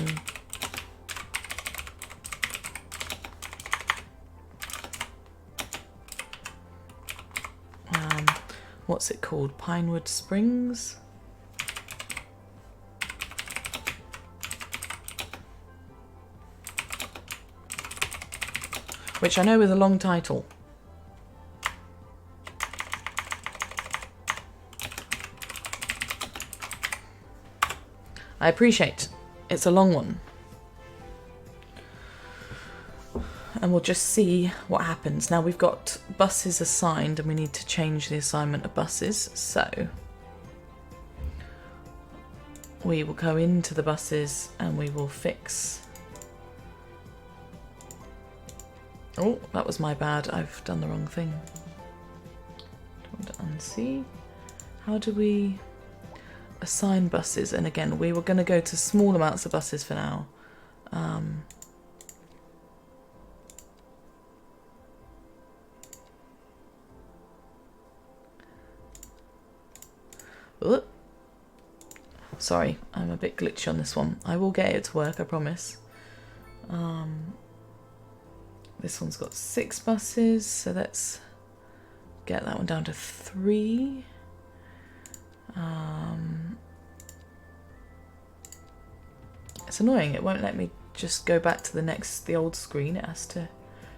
what's it called? Pinewood Springs. Which I know is a long title. I appreciate it's a long one. And we'll just see what happens. Now we've got buses assigned and we need to change the assignment of buses. So we will go into the buses and we will fix... Oh, that was my bad. I've done the wrong thing. Want to unsee. How do we assign buses? And again, we were going to go to small amounts of buses for now. Ooh. Sorry, I'm a bit glitchy on this one. I will get it to work, I promise. This one's got 6 buses, so let's get that one down to 3. It's annoying, it won't let me just go back to the old screen. It has to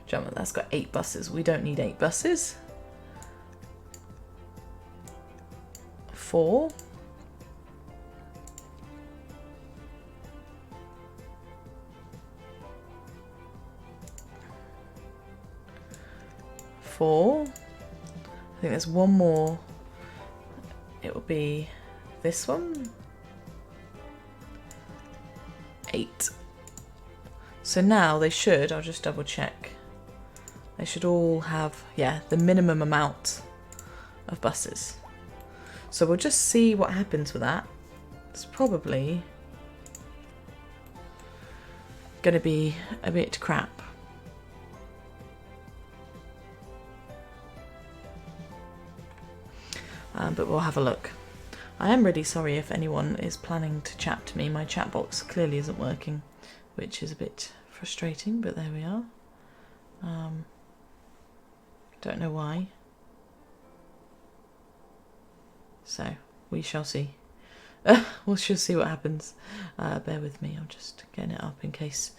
jump. That's got 8 buses. We don't need 8 buses. 4. 4. I think there's one more. It will be this one. 8. So now they should, I'll just double check, they should all have, yeah, the minimum amount of buses. So we'll just see what happens with that. It's probably going to be a bit crap. But we'll have a look. I am really sorry if anyone is planning to chat to me. My chat box clearly isn't working, which is a bit frustrating, but there we are. Don't know why. So, we shall see. We shall see what happens. Bear with me, I'm just getting it up in case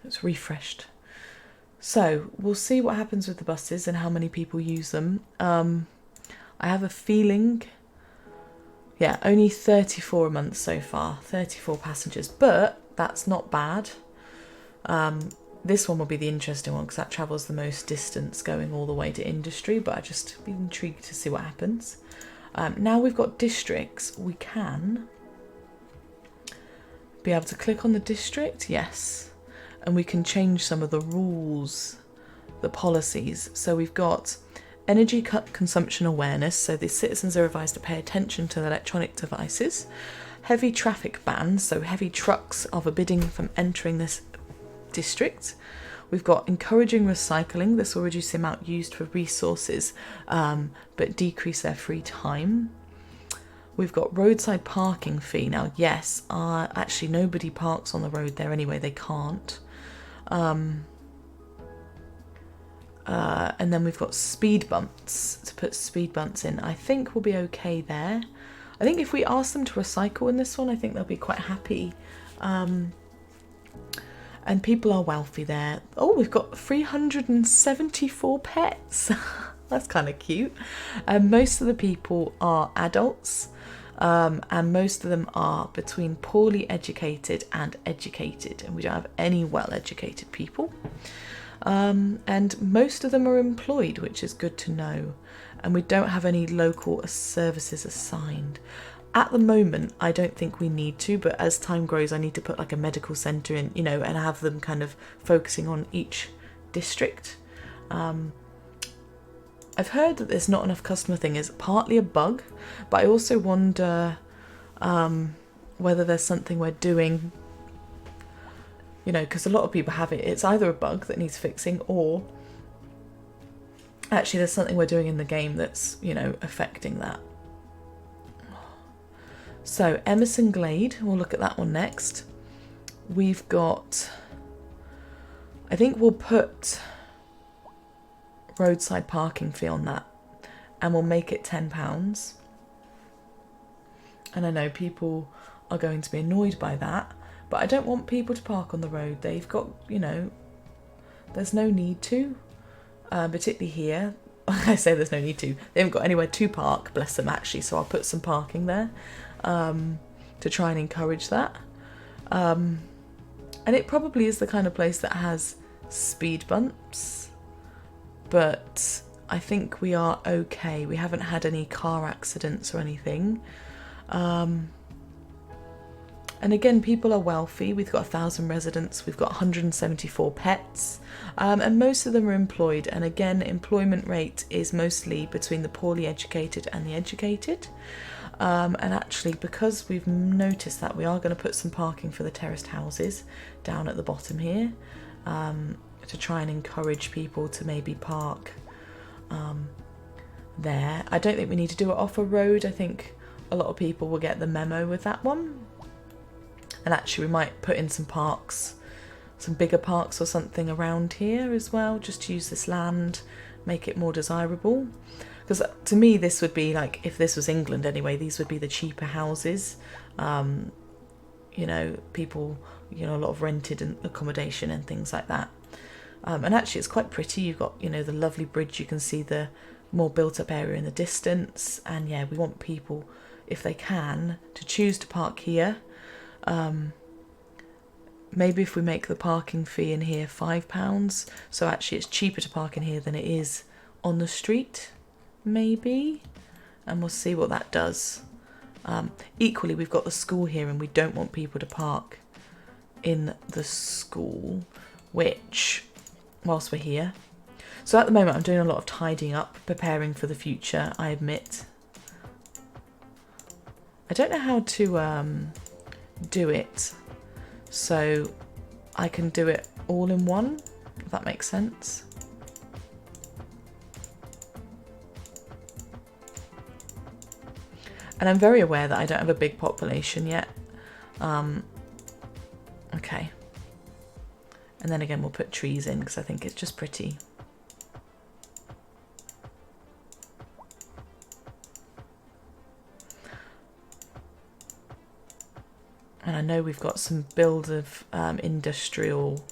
it's refreshed. So, we'll see what happens with the buses and how many people use them. I have a feeling, yeah, only 34 a month so far, 34 passengers, but that's not bad. This one will be the interesting one because that travels the most distance going all the way to industry, but I just be intrigued to see what happens. Now we've got districts, we can be able to click on the district, yes, and we can change some of the rules, the policies. So we've got energy consumption awareness, so the citizens are advised to pay attention to the electronic devices. Heavy traffic ban, so heavy trucks are forbidding from entering this district. We've got encouraging recycling, this will reduce the amount used for resources but decrease their free time. We've got roadside parking fee. Now yes, actually nobody parks on the road there anyway, they can't. And then we've got speed bumps, to put speed bumps in. I think we'll be okay there. I think if we ask them to recycle in this one, I think they'll be quite happy. And people are wealthy there. Oh, we've got 374 pets. That's kind of cute. Most of the people are adults, and most of them are between poorly educated and educated, and we don't have any well-educated people. And most of them are employed, which is good to know, and we don't have any local services assigned. At the moment, I don't think we need to, but as time grows, I need to put like a medical centre in, you know, and have them kind of focusing on each district. I've heard that there's not enough customer thing is partly a bug, but I also wonder whether there's something we're doing, you know, because a lot of people have it. It's either a bug that needs fixing, or actually there's something we're doing in the game that's, you know, affecting that. So Emerson Glade, we'll look at that one next. We've got, I think we'll put roadside parking fee on that, and we'll make it £10. And I know people are going to be annoyed by that, but I don't want people to park on the road. They've got, you know, there's no need to, particularly here. I say there's no need to. They haven't got anywhere to park, bless them actually, so I'll put some parking there to try and encourage that. And it probably is the kind of place that has speed bumps, but I think we are okay. We haven't had any car accidents or anything. And again, people are wealthy. We've got 1,000 residents. We've got 174 pets. And most of them are employed. And again, employment rate is mostly between the poorly educated and the educated. And actually, because we've noticed that, we are going to put some parking for the terraced houses down at the bottom here, to try and encourage people to maybe park there. I don't think we need to do it off a road. I think a lot of people will get the memo with that one. And actually we might put in some parks, some bigger parks or something around here as well, just to use this land, make it more desirable. Because to me this would be like, if this was England anyway, these would be the cheaper houses. You know, people, you know, a lot of rented accommodation and things like that. And actually it's quite pretty. You've got, you know, the lovely bridge, you can see the more built up area in the distance. And yeah, we want people, if they can, to choose to park here. Maybe if we make the parking fee in here £5, so actually it's cheaper to park in here than it is on the street, maybe, and we'll see what that does. Equally, we've got the school here and we don't want people to park in the school, which, whilst we're here, so at the moment I'm doing a lot of tidying up, preparing for the future, I admit. I don't know how to do it so I can do it all in one, if that makes sense. And I'm very aware that I don't have a big population yet. Okay. And then again, we'll put trees in because I think it's just pretty. And I know we've got some build of industrial.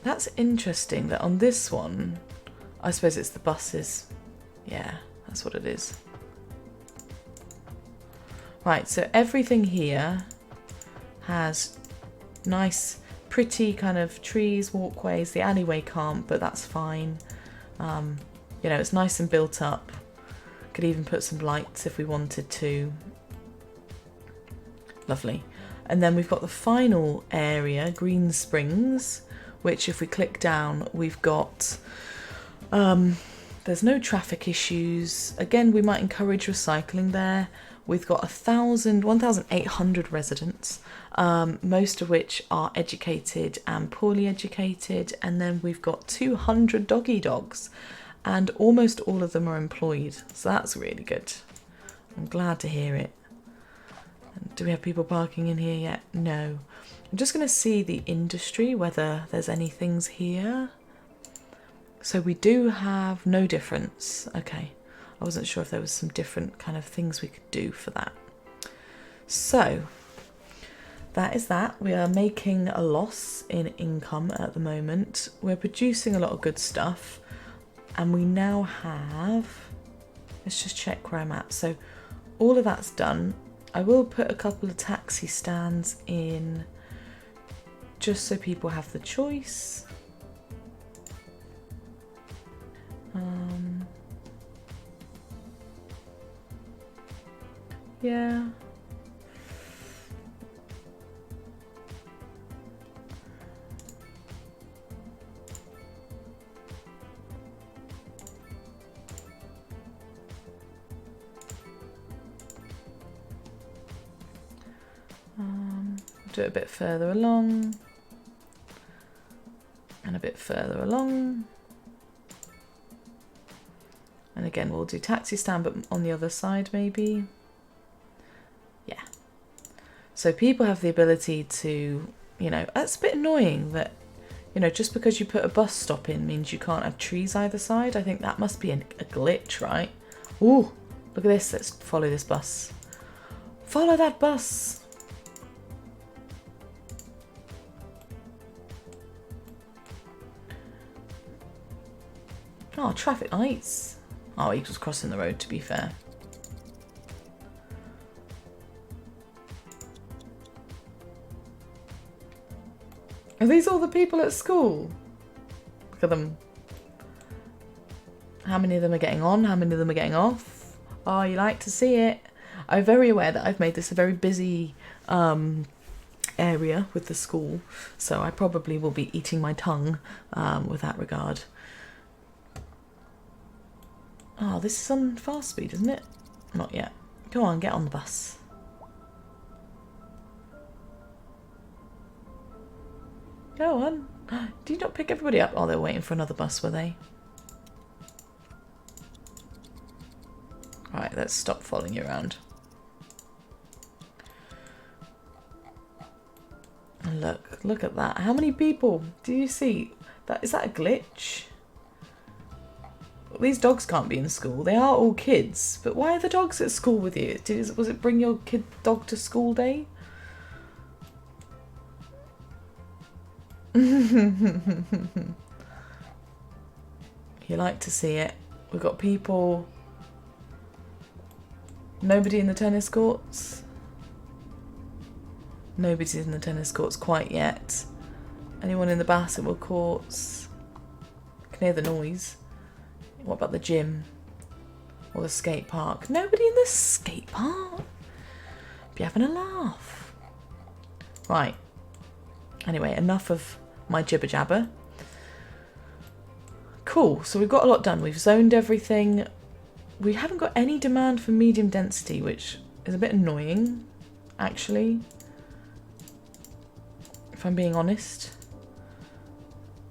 That's interesting that on this one, I suppose it's the buses. Yeah, that's what it is. Right, so everything here has nice, pretty kind of trees, walkways. The alleyway can't, but that's fine. You know, it's nice and built up. Could even put some lights if we wanted to. Lovely. And then we've got the final area, Green Springs, which if we click down, we've got... there's no traffic issues. Again, we might encourage recycling there. We've got 1,800 residents, most of which are educated and poorly educated. And then we've got 200 doggy dogs, and almost all of them are employed. So that's really good. I'm glad to hear it. Do we have people parking in here yet? No. I'm just going to see the industry, whether there's any things here. So we do have no difference. Okay. I wasn't sure if there was some different kind of things we could do for that. So that is that. We are making a loss in income at the moment. We're producing a lot of good stuff. And we now have, let's just check where I'm at. So all of that's done. I will put a couple of taxi stands in just so people have the choice. Yeah. Do it a bit further along. And a bit further along. And again, we'll do taxi stand, but on the other side maybe. Yeah. So people have the ability to, you know, it's a bit annoying that, you know, just because you put a bus stop in means you can't have trees either side. I think that must be a glitch, right? Ooh, look at this. Let's follow this bus. Follow that bus. Oh, traffic lights. Oh, he was crossing the road, to be fair. Are these all the people at school? Look at them. How many of them are getting on? How many of them are getting off? Oh, you like to see it. I'm very aware that I've made this a very busy area with the school, so I probably will be eating my tongue with that regard. Oh, this is on fast speed, isn't it? Not yet. Go on, get on the bus. Go on. Did you not pick everybody up? Oh, they were waiting for another bus, were they? Alright, let's stop following you around. And look at that. How many people? Do you see? Is that a glitch? These dogs can't be in school. They are all kids. But why are the dogs at school with you? Was it bring your dog to school day? You like to see it. We've got people. Nobody in the tennis courts. Nobody's in the tennis courts quite yet. Anyone in the basketball courts? I can hear the noise. What about the gym? Or the skate park? Nobody in the skate park? be having a laugh. Right. Anyway, enough of my jibber jabber. Cool, so we've got a lot done. We've zoned everything. We haven't got any demand for medium density, which is a bit annoying, actually, if I'm being honest.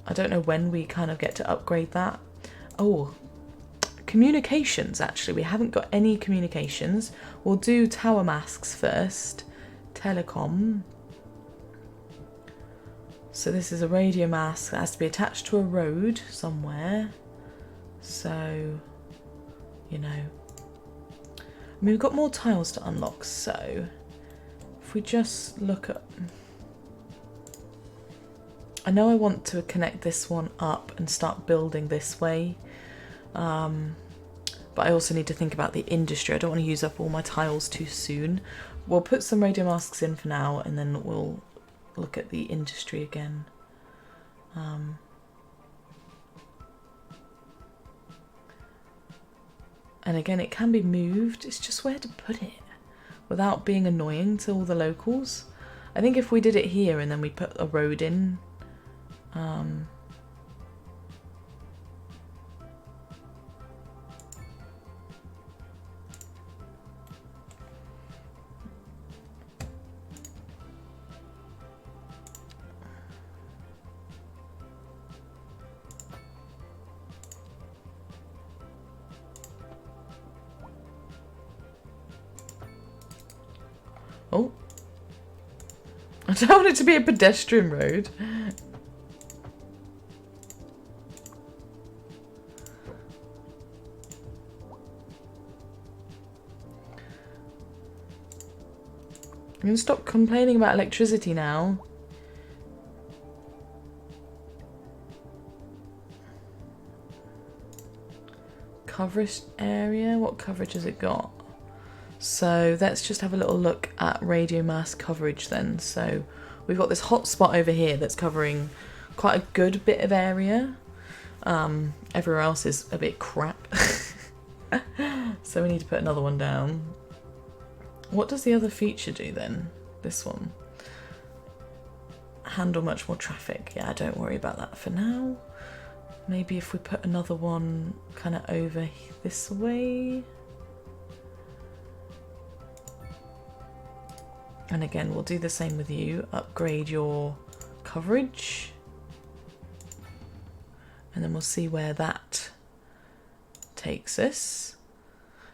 I don't know when we kind of get to upgrade that. Oh, communications, actually. We haven't got any communications. We'll do tower masks first. Telecom. So this is a radio mask that has to be attached to a road somewhere. So, you know. I mean, we've got more tiles to unlock, so if we just look at... I know I want to connect this one up and start building this way. But I also need to think about the industry. I don't want to use up all my tiles too soon. We'll put some radio masks in for now, and then we'll look at the industry again. And again, it can be moved. It's just where to put it without being annoying to all the locals. I think if we did it here and then we put a road in, oh, I don't want it to be a pedestrian road. I'm going to stop complaining about electricity now. Coverage area? What coverage has it got? So let's just have a little look at radio mass coverage then. So we've got this hot spot over here that's covering quite a good bit of area. Everywhere else is a bit crap. So we need to put another one down. What does the other feature do then? This one. Handle much more traffic. Yeah, don't worry about that for now. Maybe if we put another one kind of over this way. And again, we'll do the same with you. Upgrade your coverage. And then we'll see where that takes us.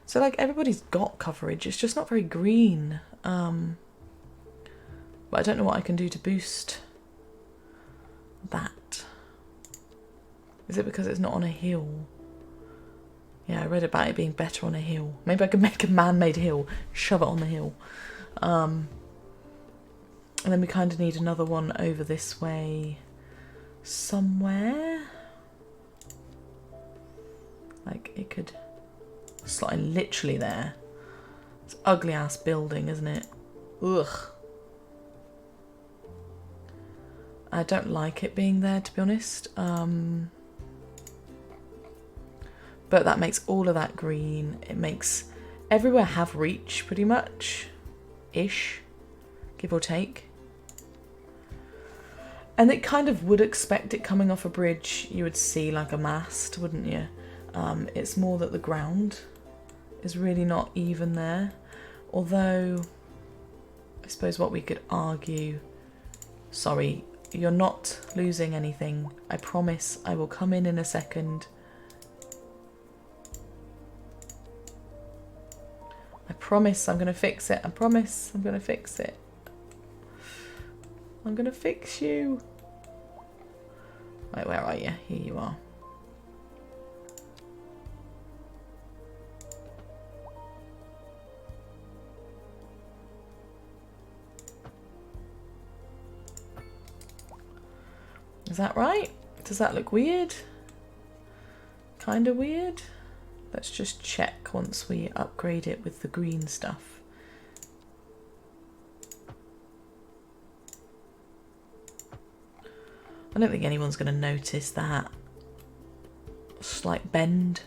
So like everybody's got coverage, it's just not very green. But I don't know what I can do to boost that. Is it because it's not on a hill? Yeah, I read about it being better on a hill. Maybe I could make a man-made hill, shove it on the hill. And then we kind of need another one over this way somewhere. Like it could slot in literally there. It's an ugly ass building, isn't it? Ugh. I don't like it being there, to be honest. But that makes all of that green. It makes everywhere have reach, pretty much. Ish. Give or take. And it kind of would expect it coming off a bridge. You would see like a mast, wouldn't you? It's more that the ground is really not even there. Although, I suppose what we could argue... Sorry, you're not losing anything. I promise I will come in a second. I promise I'm going to fix it. I promise I'm going to fix it. I'm going to fix you. Right, where are you? Here you are. Is that right? Does that look weird? Kind of weird? Let's just check once we upgrade it with the green stuff. I don't think anyone's going to notice that slight bend.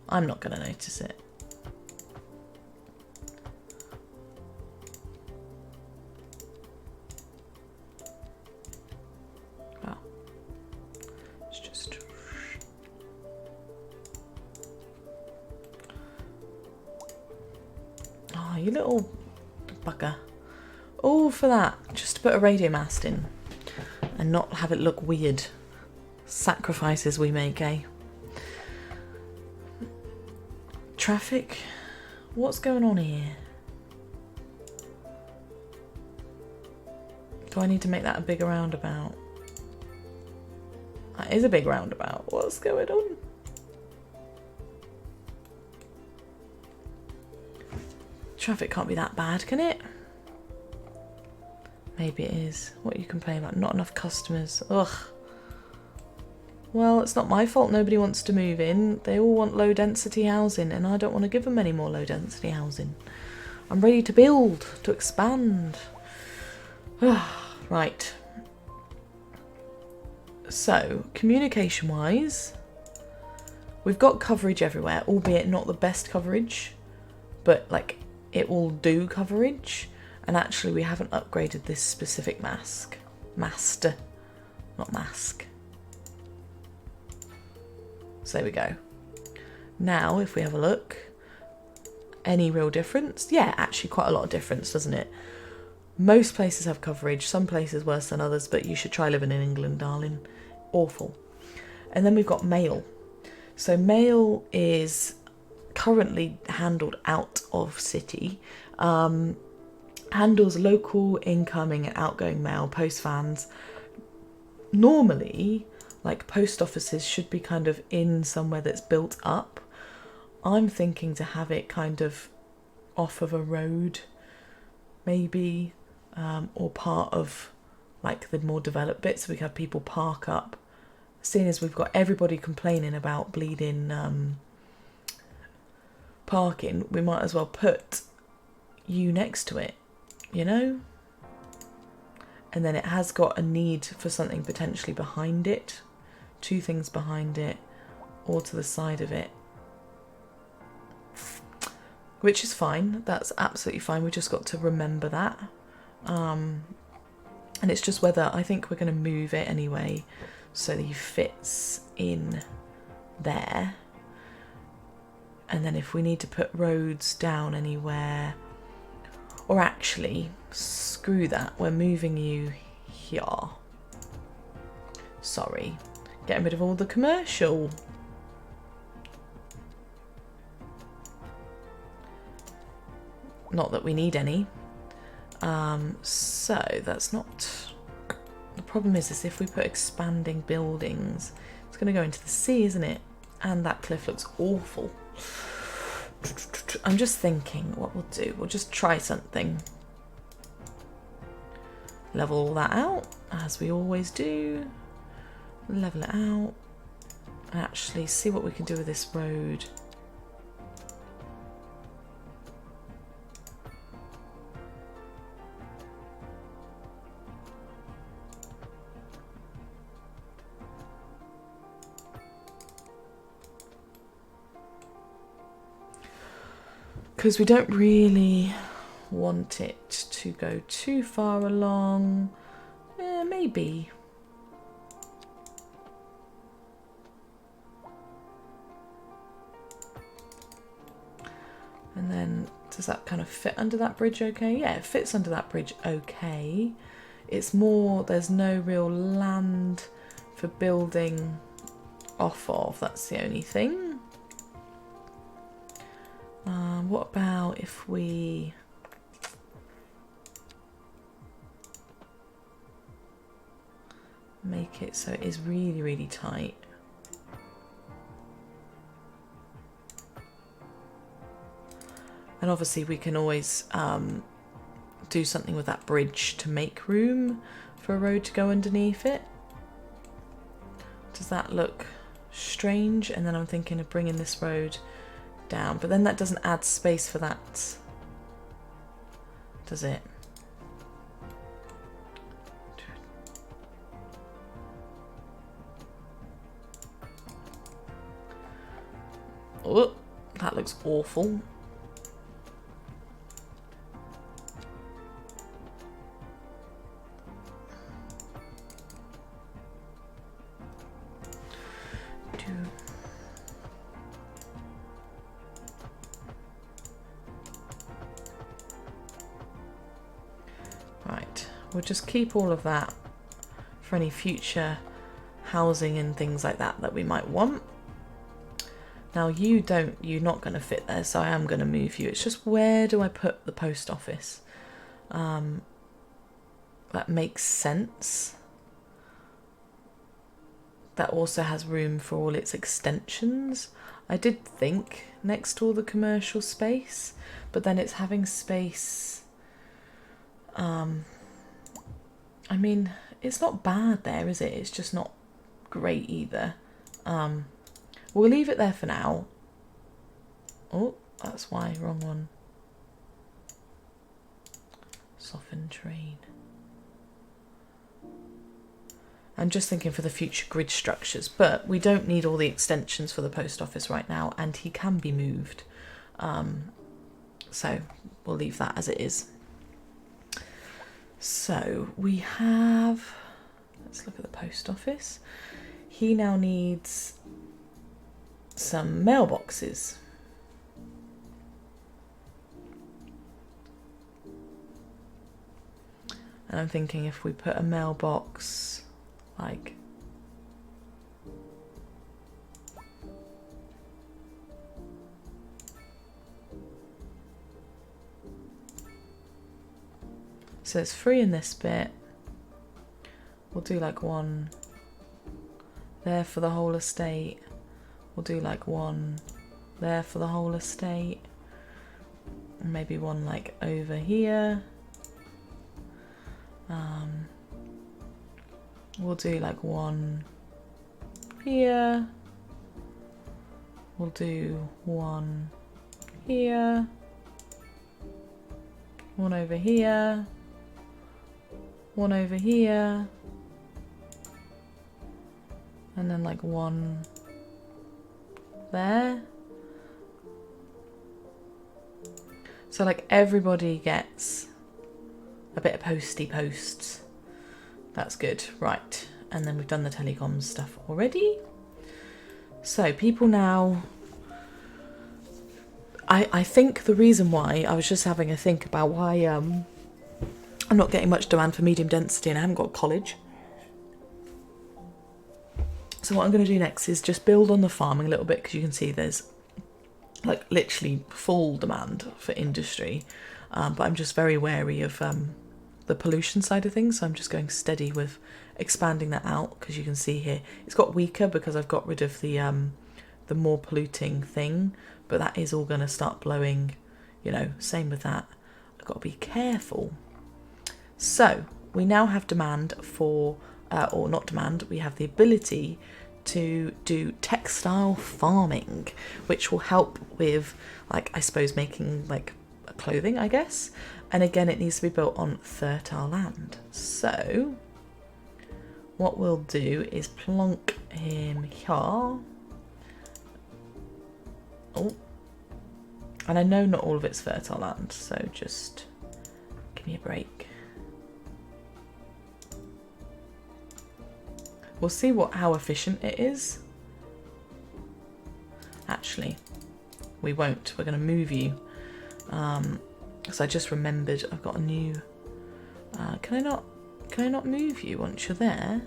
I'm not going to notice it. you little bugger. All for that, just to put a radio mast in and not have it look weird. Sacrifices we make, eh? Traffic? What's going on here? Do I need to make that a bigger roundabout? That is a big roundabout. What's going on? Traffic can't be that bad, can it? Maybe it is. What are you complaining about? Not enough customers. Ugh. Well, it's not my fault nobody wants to move in. They all want low density housing and I don't want to give them any more low density housing. I'm ready to build, to expand. Right. So, communication wise, we've got coverage everywhere, albeit not the best coverage, but like it will do coverage. And actually we haven't upgraded this specific master, not mask. So there we go. Now, if we have a look, any real difference? Yeah, actually quite a lot of difference, doesn't it? Most places have coverage, some places worse than others, but you should try living in England, darling. Awful. And then we've got mail. So mail is currently handled out of city. Handles local incoming and outgoing mail, post vans. Normally, like post offices should be kind of in somewhere that's built up. I'm thinking to have it kind of off of a road, maybe, or part of like the more developed bits, so we can have people park up. Seeing as we've got everybody complaining about bleeding parking, we might as well put you next to it, you know? And then it has got a need for something potentially behind it. 2 things behind it, or to the side of it. Which is fine, that's absolutely fine, we just got to remember that. And it's just whether, I think we're going to move it anyway, so that he fits in there. And then if we need to put roads down anywhere, or actually, screw that, we're moving you here. Sorry. Getting rid of all the commercial. Not that we need any. So that's not... The problem is if we put expanding buildings, it's going to go into the sea, isn't it? And that cliff looks awful. I'm just thinking what we'll do. We'll just try something. Level all that out, as we always do. Level it out. And actually see what we can do with this road. Because we don't really want it to go too far along. Maybe. And then, does that kind of fit under that bridge okay? Yeah, it fits under that bridge okay. It's more, there's no real land for building off of, that's the only thing. What about if we... make it so it is really, really tight. And obviously we can always do something with that bridge to make room for a road to go underneath it. Does that look strange? And then I'm thinking of bringing this road down, but then that doesn't add space for that, does it? Oh, that looks awful. we'll just keep all of that for any future housing and things like that we might want. Now you're not going to fit there, so I am going to move you. It's just, where do I put the post office? That makes sense. That also has room for all its extensions. I did think next to all the commercial space, but then it's having space. I mean, it's not bad there, is it? It's just not great either. We'll leave it there for now. Oh, that's why, wrong one. Soften terrain. I'm just thinking for the future grid structures, but we don't need all the extensions for the post office right now, and he can be moved. So we'll leave that as it is. So we have, let's look at the post office. He now needs some mailboxes. And I'm thinking if we put a mailbox like so it's 3 in this bit. We'll do like 1 there for the whole estate. We'll do like 1 there for the whole estate. And maybe 1 like over here. We'll do like 1 here. We'll do 1 here. 1 over here. 1 over here. And then like 1 there. So like everybody gets a bit of posty posts. That's good, right. And then we've done the telecoms stuff already. So people now, I think the reason why, I was just having a think about why I'm not getting much demand for medium density and I haven't got college. So what I'm going to do next is just build on the farming a little bit, because you can see there's like literally full demand for industry. But I'm just very wary of the pollution side of things, so I'm just going steady with expanding that out, because you can see here it's got weaker because I've got rid of the more polluting thing, but that is all going to start blowing, you know, same with that. I've got to be careful. So we now have demand for or not demand, we have the ability to do textile farming, which will help with, like, I suppose making like clothing, I guess. And again, it needs to be built on fertile land. So what we'll do is plonk him here. Oh, and I know not all of it's fertile land, so just give me a break. We'll see how efficient it is. Actually, we won't. We're going to move you. Because I just remembered I've got a new. Can I not move you once you're there?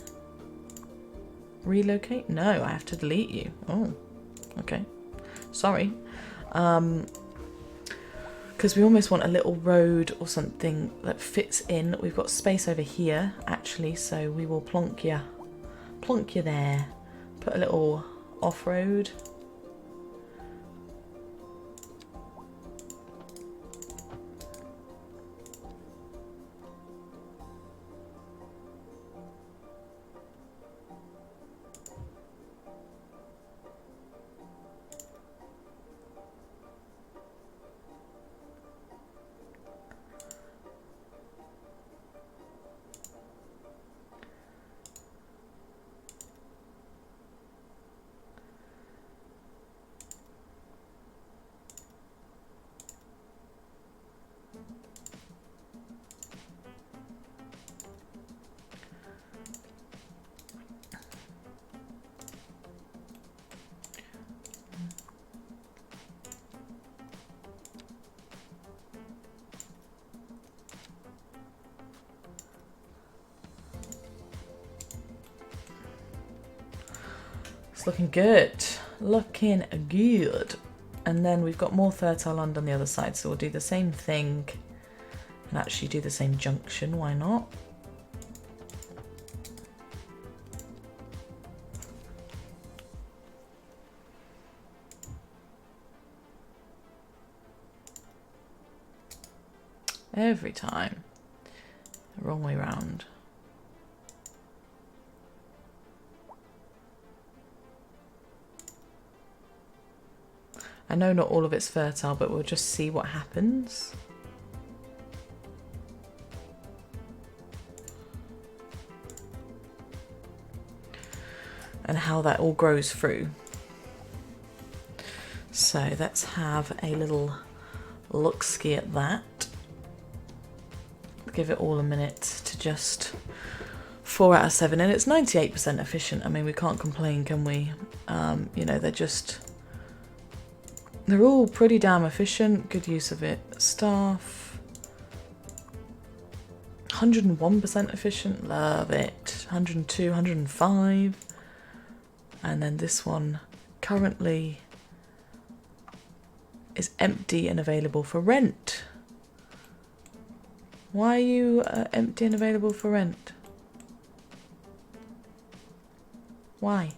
Relocate? No, I have to delete you. Oh, okay. Sorry. Because we almost want a little road or something that fits in. We've got space over here actually, so we will plonk you there. Put a little off-road. It's looking good. Looking good. And then we've got more fertile land on the other side, so we'll do the same thing and actually do the same junction. Why not? Every time. The wrong way round. I know not all of it's fertile, but we'll just see what happens. And how that all grows through. So let's have a little look-ski at that. Give it all a minute to just 4 out of 7, and it's 98% efficient. I mean, we can't complain, can we? You know, they're all pretty damn efficient. Good use of it. Staff, 101% efficient. Love it. 102, 105, and then this one currently is empty and available for rent. Why are you empty and available for rent? Why?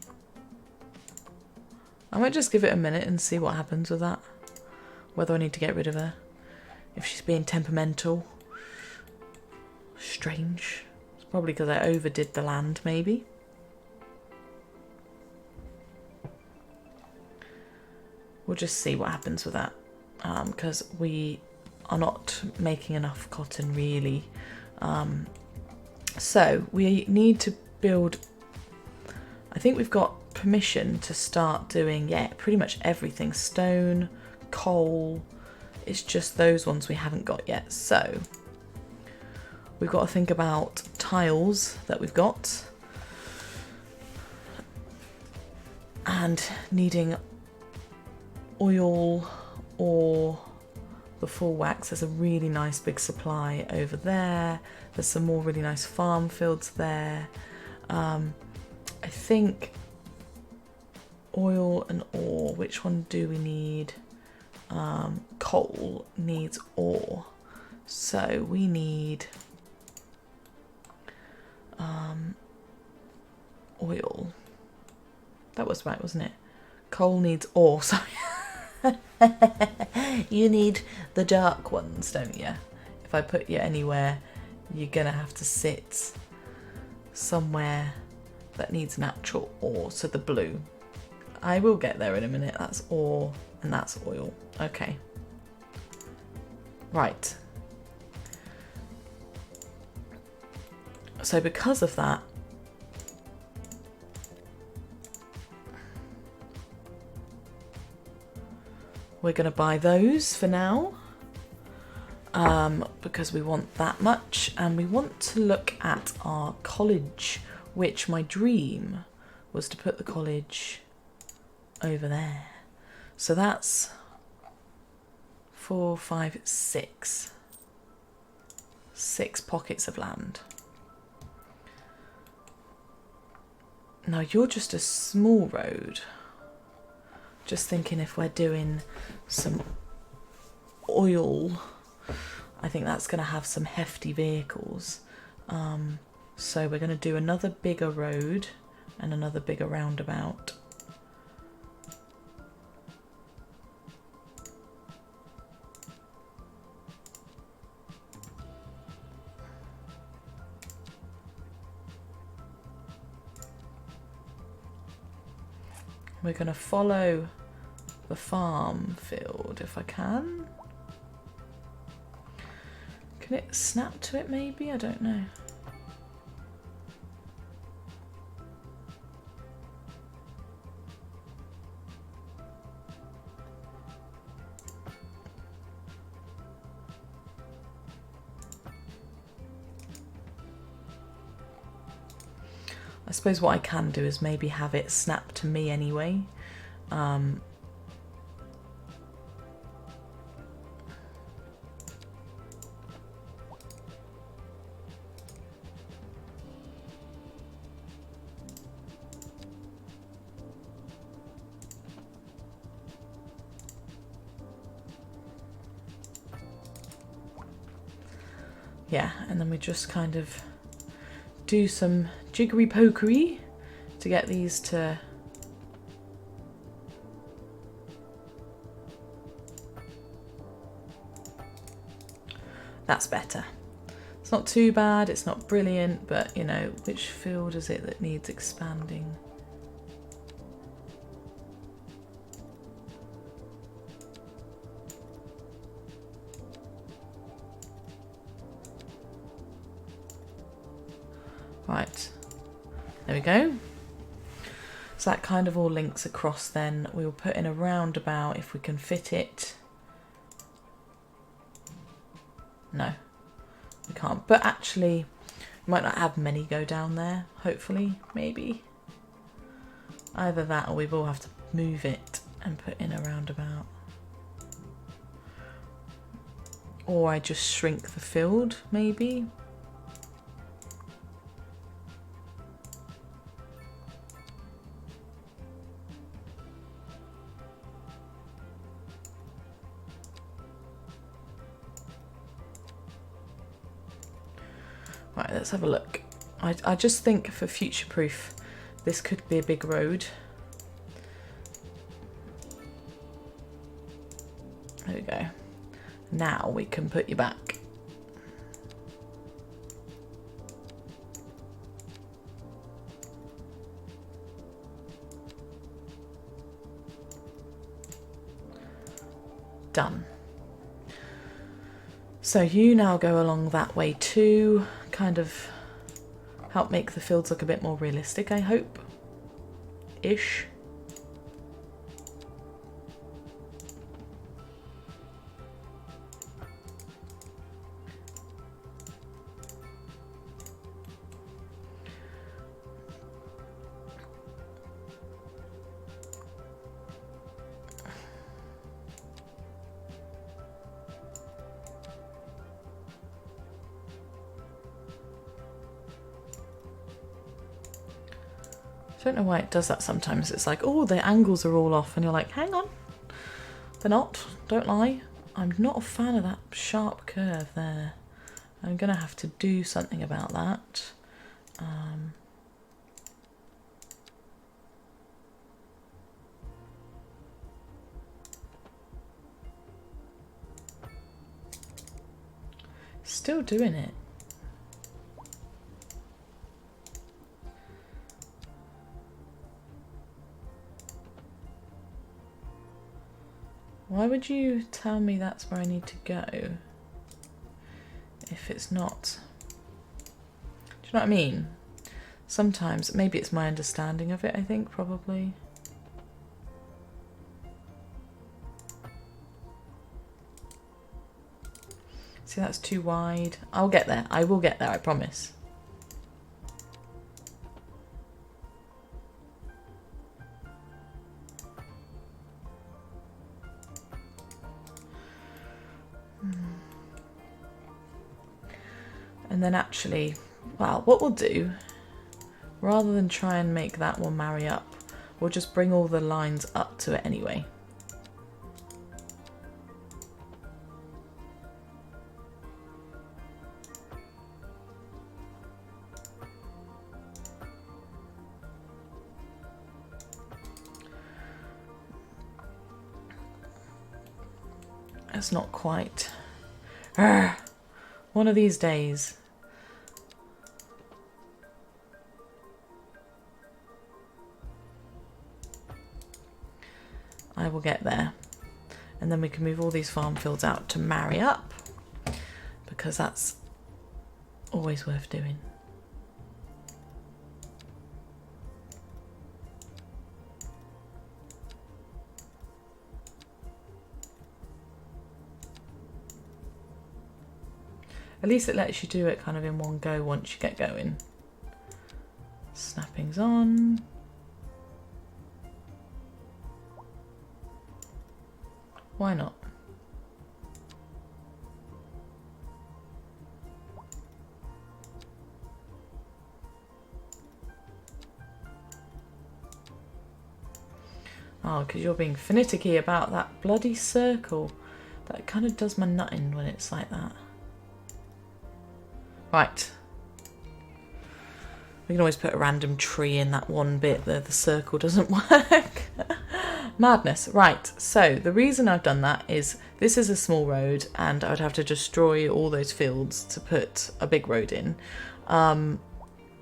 I might just give it a minute and see what happens with that. Whether I need to get rid of her. If she's being temperamental. Strange. It's probably because I overdid the land, maybe. We'll just see what happens with that. Because we are not making enough cotton, really. So we need to build... I think we've got permission to start doing, yeah, pretty much everything. Stone, coal, it's just those ones we haven't got yet. So we've got to think about tiles that we've got and needing oil or the full wax. There's a really nice big supply over there. There's some more really nice farm fields there. I think oil and ore, which one do we need? Coal needs ore, so we need oil. That was right, wasn't it? Coal needs ore, sorry. You need the dark ones, don't you? If I put you anywhere, you're gonna have to sit somewhere that needs natural ore, so the blue. I will get there in a minute. That's ore and that's oil. Okay. Right. So because of that, we're going to buy those for now. Because we want that much, and we want to look at our college, which my dream was to put the college over there. So that's 4, 5, 6. 6 pockets of land. Now you're just a small road. Just thinking if we're doing some oil, I think that's going to have some hefty vehicles. So we're going to do another bigger road and another bigger roundabout. We're going to follow the farm field if I can. Can it snap to it maybe? I don't know. I suppose what I can do is maybe have it snap to me anyway. Yeah, and then we just kind of do some jiggery pokery to get these to that's better. It's not too bad, it's not brilliant, but you know, which field is it that needs expanding? Right, there we go. So that kind of all links across then. We'll put in a roundabout if we can fit it. No, we can't. But actually, we might not have many go down there, hopefully, maybe. Either that or we will have to move it and put in a roundabout. Or I just shrink the field, maybe. Right, let's have a look. I just think for future proof, this could be a big road. There we go. Now we can put you back. Done. So you now go along that way too, kind of help make the fields look a bit more realistic, I hope. Ish. I don't know why it does that sometimes. It's like, oh, the angles are all off, and you're like, hang on. They're not, don't lie. I'm not a fan of that sharp curve there. I'm going to have to do something about that. Still doing it. Why would you tell me that's where I need to go if it's not? Do you know what I mean? Sometimes, maybe it's my understanding of it, I think, probably. See, that's too wide. I'll get there. I will get there, I promise. And then actually, well, what we'll do, rather than try and make that one marry up, we'll just bring all the lines up to it anyway. It's not quite. One of these days. I will get there. And then we can move all these farm fields out to marry up, because that's always worth doing. At least it lets you do it kind of in one go once you get going. Snapping's on. Why not? Oh, because you're being finicky about that bloody circle. That kind of does my nutting when it's like that. Right. We can always put a random tree in that one bit. The circle doesn't work. Madness. Right, so the reason I've done that is this is a small road and I'd have to destroy all those fields to put a big road in. And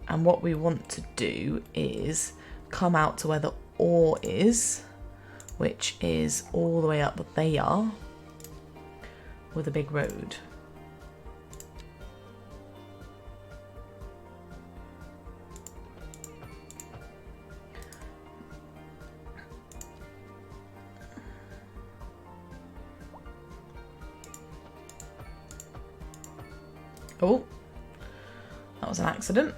what we want to do is come out to where the ore is, which is all the way up there with a big road. Oh, that was an accident.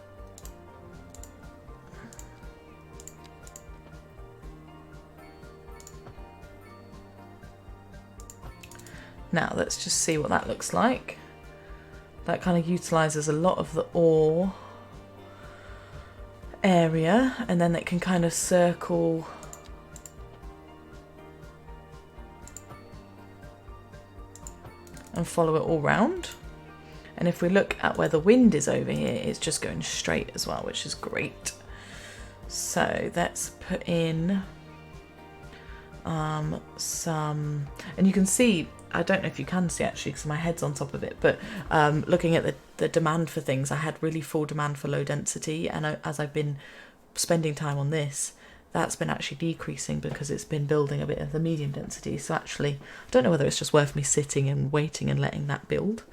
Now let's just see what that looks like. That kind of utilises a lot of the ore area, and then it can kind of circle and follow it all round. And if we look at where the wind is over here, it's just going straight as well, which is great. So let's put in some, and you can see, I don't know if you can see actually because my head's on top of it, but looking at the demand for things, I had really full demand for low density, and as I've been spending time on this, that's been actually decreasing because it's been building a bit of the medium density. So actually, I don't know whether it's just worth me sitting and waiting and letting that build.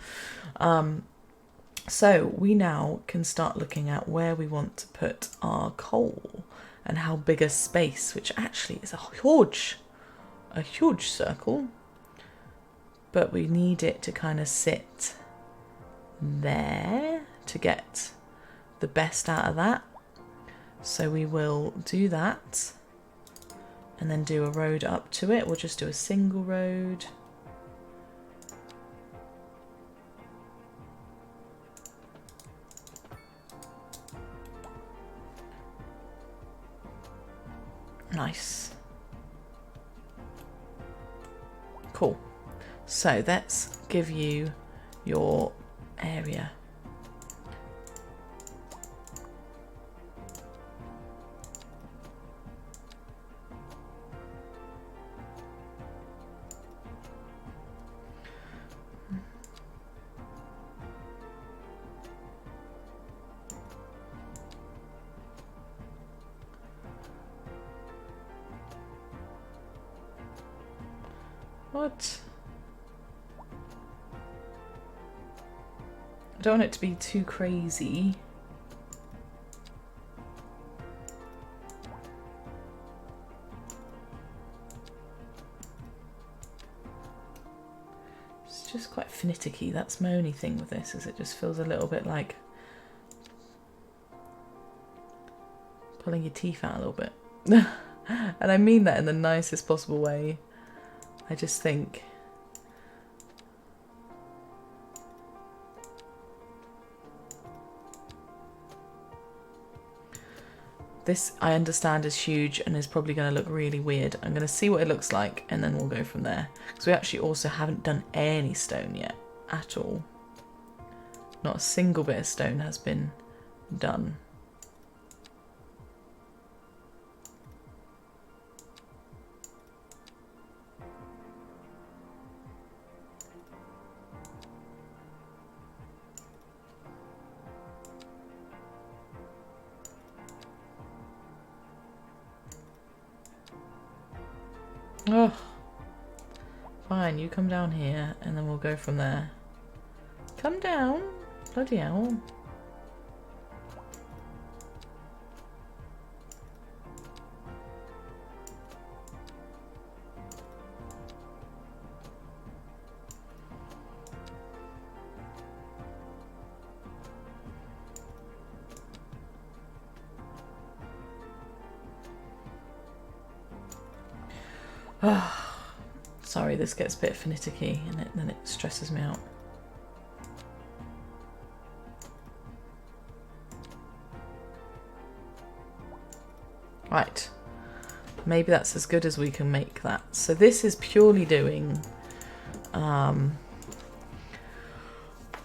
So we now can start looking at where we want to put our coal and how big a space, which actually is a huge circle, but we need it to kind of sit there to get the best out of that. So we will do that and then do a road up to it. We'll just do a single road. Nice. Cool. So let's give you your area. What? I don't want it to be too crazy. It's just quite finicky. That's my only thing with this, is it just feels a little bit like pulling your teeth out a little bit. And I mean that in the nicest possible way. I just think this, I understand, is huge and is probably going to look really weird. I'm going to see what it looks like and then we'll go from there. Because we actually also haven't done any stone yet at all. Not a single bit of stone has been done. Oh, fine, you come down here and then we'll go from there. Come down, bloody hell. Oh, sorry, this gets a bit finicky and then it stresses me out. Right, maybe that's as good as we can make that. So this is purely doing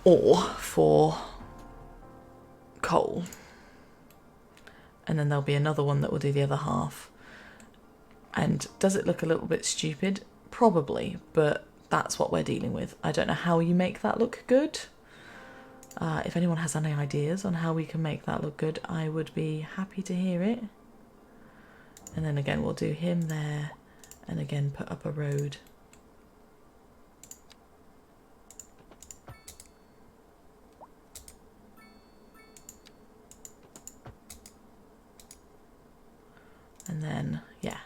ore for coal. And then there'll be another one that will do the other half. And does it look a little bit stupid? Probably, but that's what we're dealing with. I don't know how you make that look good. If anyone has any ideas on how we can make that look good, I would be happy to hear it. And then again, we'll do him there, and again put up a road. And then, yeah.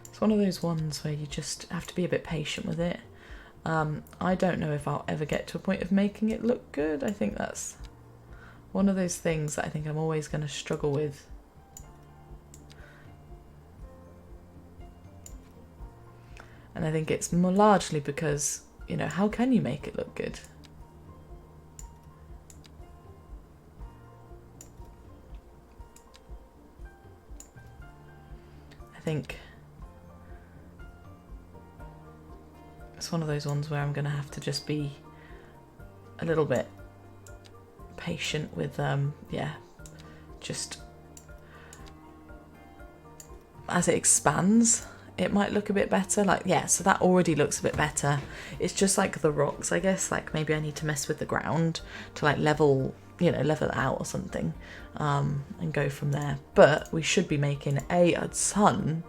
It's one of those ones where you just have to be a bit patient with it. I don't know if I'll ever get to a point of making it look good. I think that's one of those things that I think I'm always going to struggle with. And I think it's more largely because, you know, how can you make it look good? I think it's one of those ones where I'm going to have to just be a little bit patient with, yeah, just as it expands. It might look a bit better, like, yeah, so that already looks a bit better. It's just like the rocks, I guess, like maybe I need to mess with the ground to like level, you know, level it out or something, and go from there. But we should be making a ton,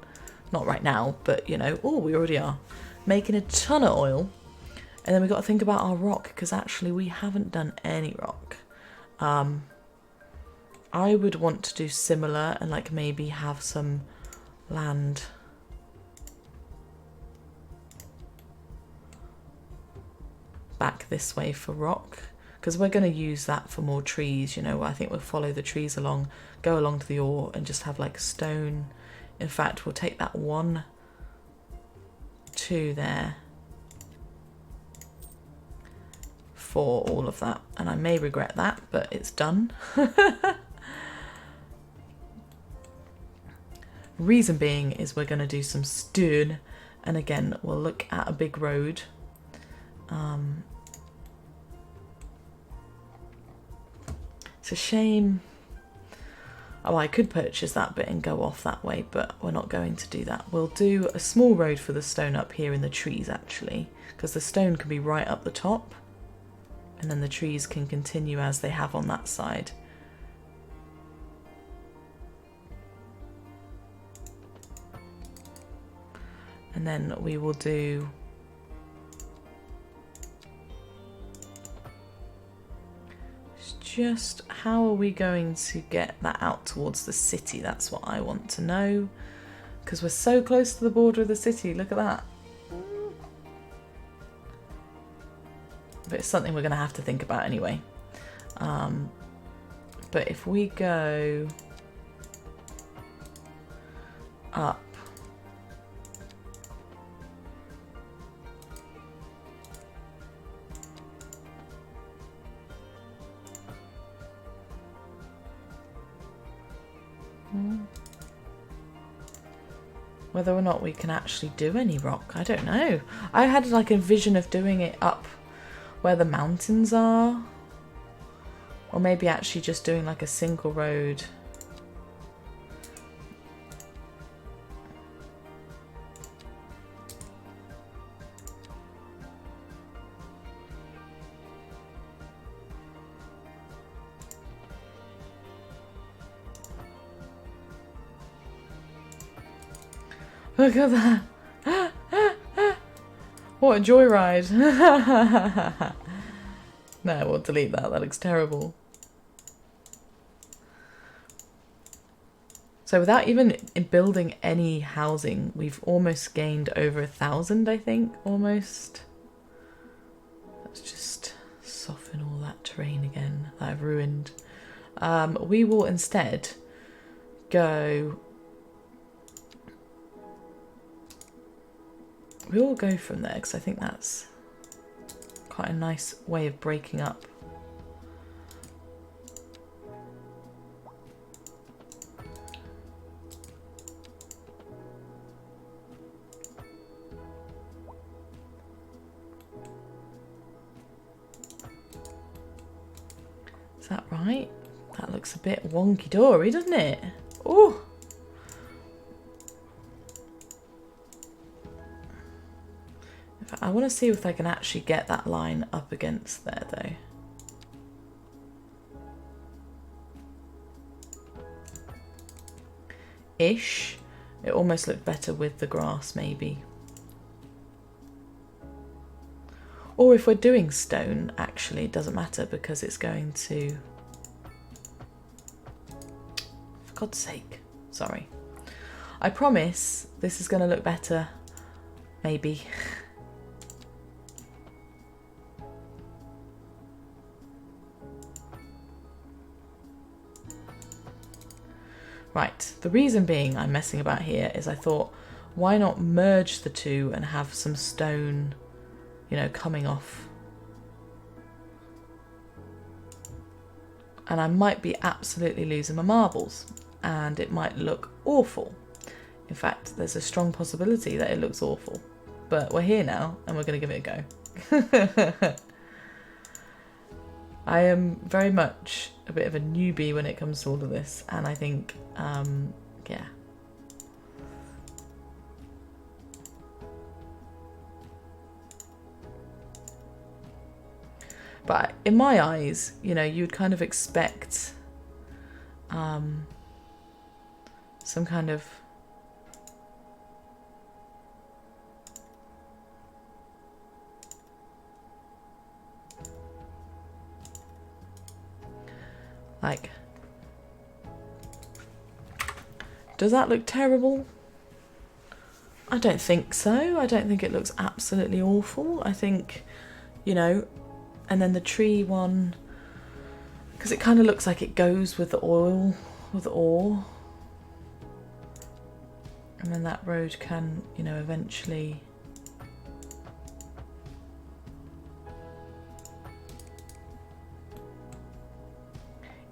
not right now, but you know, oh, we already are making a ton of oil. And then we've got to think about our rock, because actually we haven't done any rock. I would want to do similar and like maybe have some land back this way for rock, because we're going to use that for more trees. You know, I think we'll follow the trees along, go along to the ore and just have like stone. In fact, we'll take that 1, 2 there for all of that, and I may regret that, but it's done. Reason being is we're going to do some stone, and again we'll look at a big road. It's a shame. Oh, I could purchase that bit and go off that way, but we're not going to do that. We'll do a small road for the stone up here in the trees, actually, because the stone can be right up the top, and then the trees can continue as they have on that side. And then we will do just how are we going to get that out towards the city? That's what I want to know, because we're so close to the border of the city. Look at that. But it's something we're going to have to think about anyway. But if we go up, whether or not we can actually do any rock, I don't know. I had like a vision of doing it up where the mountains are, or maybe actually just doing like a single road. Look at that. What a joyride. No, we'll delete that. That looks terrible. So without even building any housing, we've almost gained over 1,000, I think, almost. Let's just soften all that terrain again that I've ruined. We will instead go... We'll go from there, because I think that's quite a nice way of breaking up that right? That looks a bit wonky-dory, doesn't it? Oh! I want to see if I can actually get that line up against there, though. Ish. It almost looked better with the grass, maybe. Or if we're doing stone, actually, it doesn't matter because it's going to... For God's sake. Sorry. I promise this is going to look better. Maybe. Right, the reason being I'm messing about here is I thought, why not merge the two and have some stone, you know, coming off. And I might be absolutely losing my marbles and it might look awful. In fact, there's a strong possibility that it looks awful. But we're here now and we're going to give it a go. I am very much a bit of a newbie when it comes to all of this, and I think, yeah. But in my eyes, you know, you'd kind of expect some kind of like, does that look terrible? I don't think so. I don't think it looks absolutely awful. I think, you know, and then the tree one, because it kind of looks like it goes with the oil, with the ore. And then that road can, you know, eventually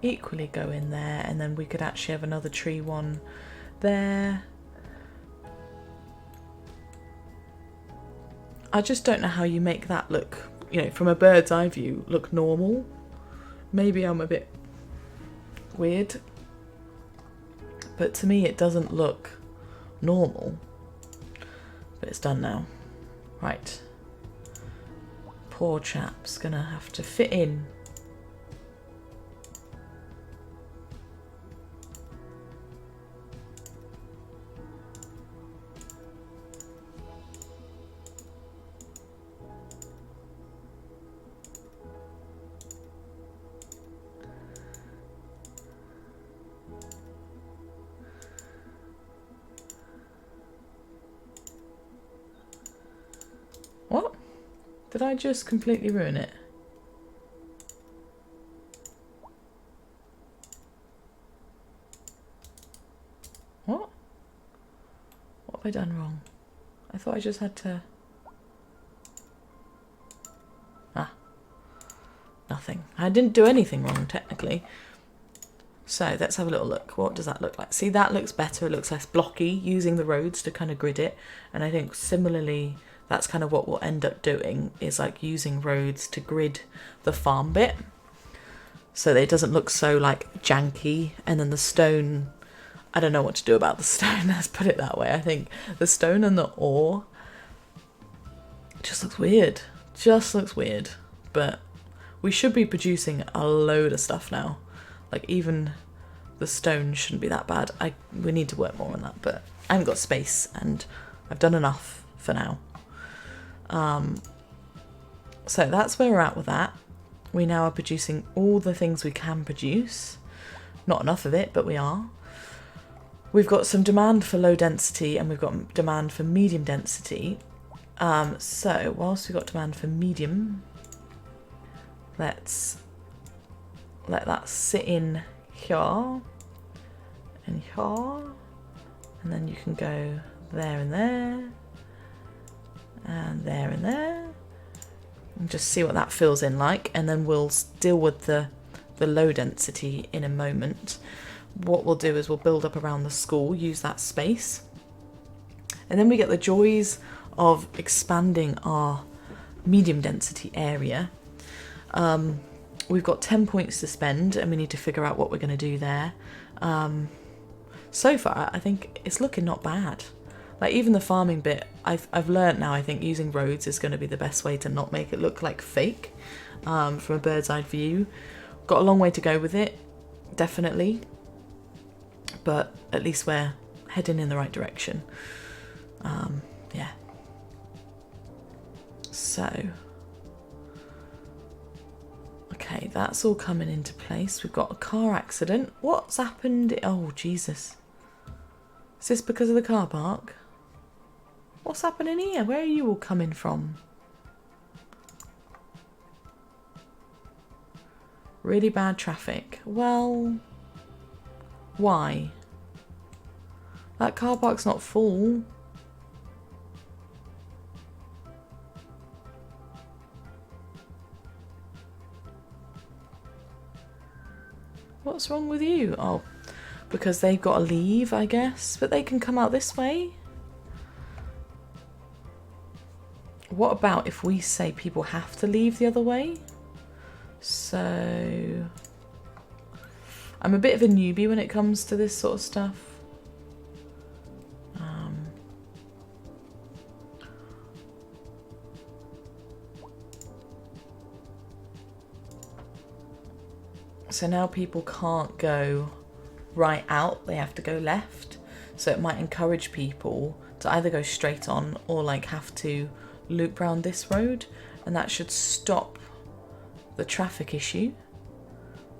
equally go in there, and then we could actually have another tree one there. I just don't know how you make that look, you know, from a bird's eye view, look normal. Maybe I'm a bit weird, but to me it doesn't look normal. But it's done now. Right. Poor chap's gonna have to fit in. What? Did I just completely ruin it? What? What have I done wrong? I thought I just had to... Ah. Nothing. I didn't do anything wrong, technically. So let's have a little look. What does that look like? See, that looks better. It looks less blocky, using the roads to kind of grid it. And I think similarly, that's kind of what we'll end up doing, is like using roads to grid the farm bit so that it doesn't look so like janky. And then the stone, I don't know what to do about the stone, let's put it that way. I think the stone and the ore just looks weird. Just looks weird. But we should be producing a load of stuff now. Like even the stone shouldn't be that bad. We need to work more on that, but I haven't got space and I've done enough for now. So that's where we're at with that. We now are producing all the things we can produce. Not enough of it, but we are. We've got some demand for low density and we've got demand for medium density. So whilst we've got demand for medium, let's let that sit in here and here, and then you can go there and there and there and there, and just see what that fills in like, and then we'll deal with the low density in a moment. What we'll do is we'll build up around the school, use that space, and then we get the joys of expanding our medium density area, We've got 10 points to spend and we need to figure out what we're going to do there. So far, I think it's looking not bad. Like even the farming bit, I've learnt now, I think using roads is going to be the best way to not make it look like fake from a bird's eye view. Got a long way to go with it, definitely. But at least we're heading in the right direction. Yeah. So... okay, that's all coming into place. We've got a car accident. What's happened? Oh, Jesus. Is this because of the car park? What's happening here? Where are you all coming from? Really bad traffic. Well, why? That car park's not full. What's wrong with you? Oh, because they've got to leave, I guess. But they can come out this way. What about if we say people have to leave the other way? So... I'm a bit of a newbie when it comes to this sort of stuff. So now people can't go right out, they have to go left. So it might encourage people to either go straight on or like have to loop round this road, and that should stop the traffic issue.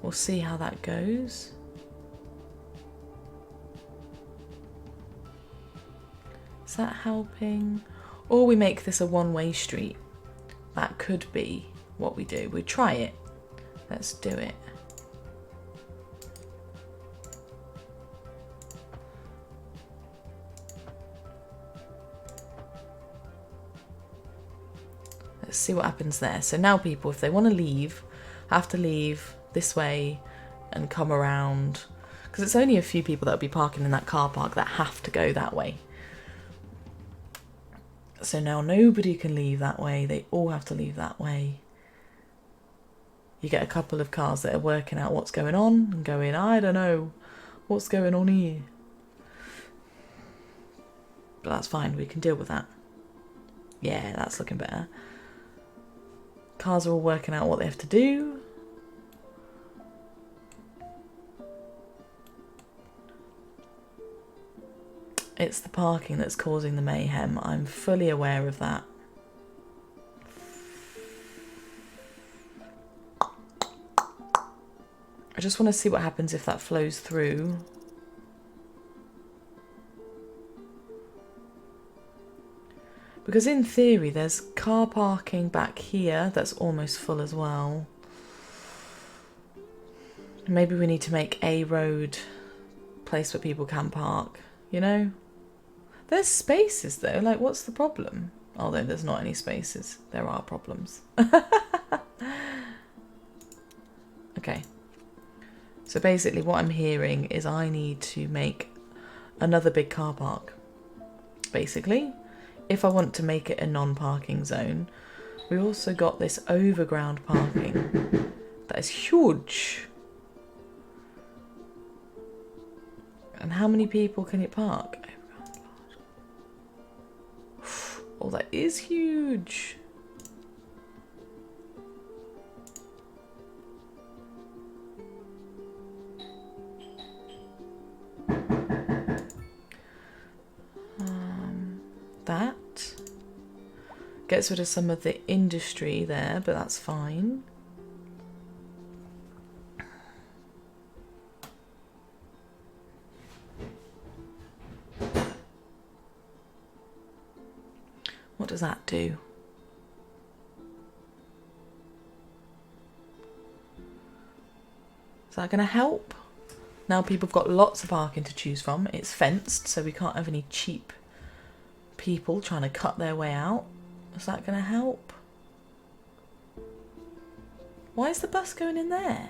We'll see how that goes. Is that helping? Or we make this a one-way street. That could be what we do. We try it. Let's do it. Let's see what happens there. So now people, if they want to leave, have to leave this way and come around. Because it's only a few people that will be parking in that car park that have to go that way. So now nobody can leave that way. They all have to leave that way. You get a couple of cars that are working out what's going on and going, I don't know what's going on here. But that's fine. We can deal with that. Yeah, that's looking better. Cars are all working out what they have to do. It's the parking that's causing the mayhem. I'm fully aware of that. I just want to see what happens if that flows through. Because in theory, there's car parking back here that's almost full as well. Maybe we need to make a road place where people can park, you know? There's spaces though, like what's the problem? Although there's not any spaces, there are problems. Okay. So basically what I'm hearing is I need to make another big car park, basically. If I want to make it a non-parking zone. We've also got this overground parking that is huge. And how many people can it park? Oh, that is huge. That gets rid of some of the industry there, but that's fine. What does that do? Is that going to help? Now people have got lots of parking to choose from. It's fenced, so we can't have any cheap people trying to cut their way out. Is that going to help? Why is the bus going in there?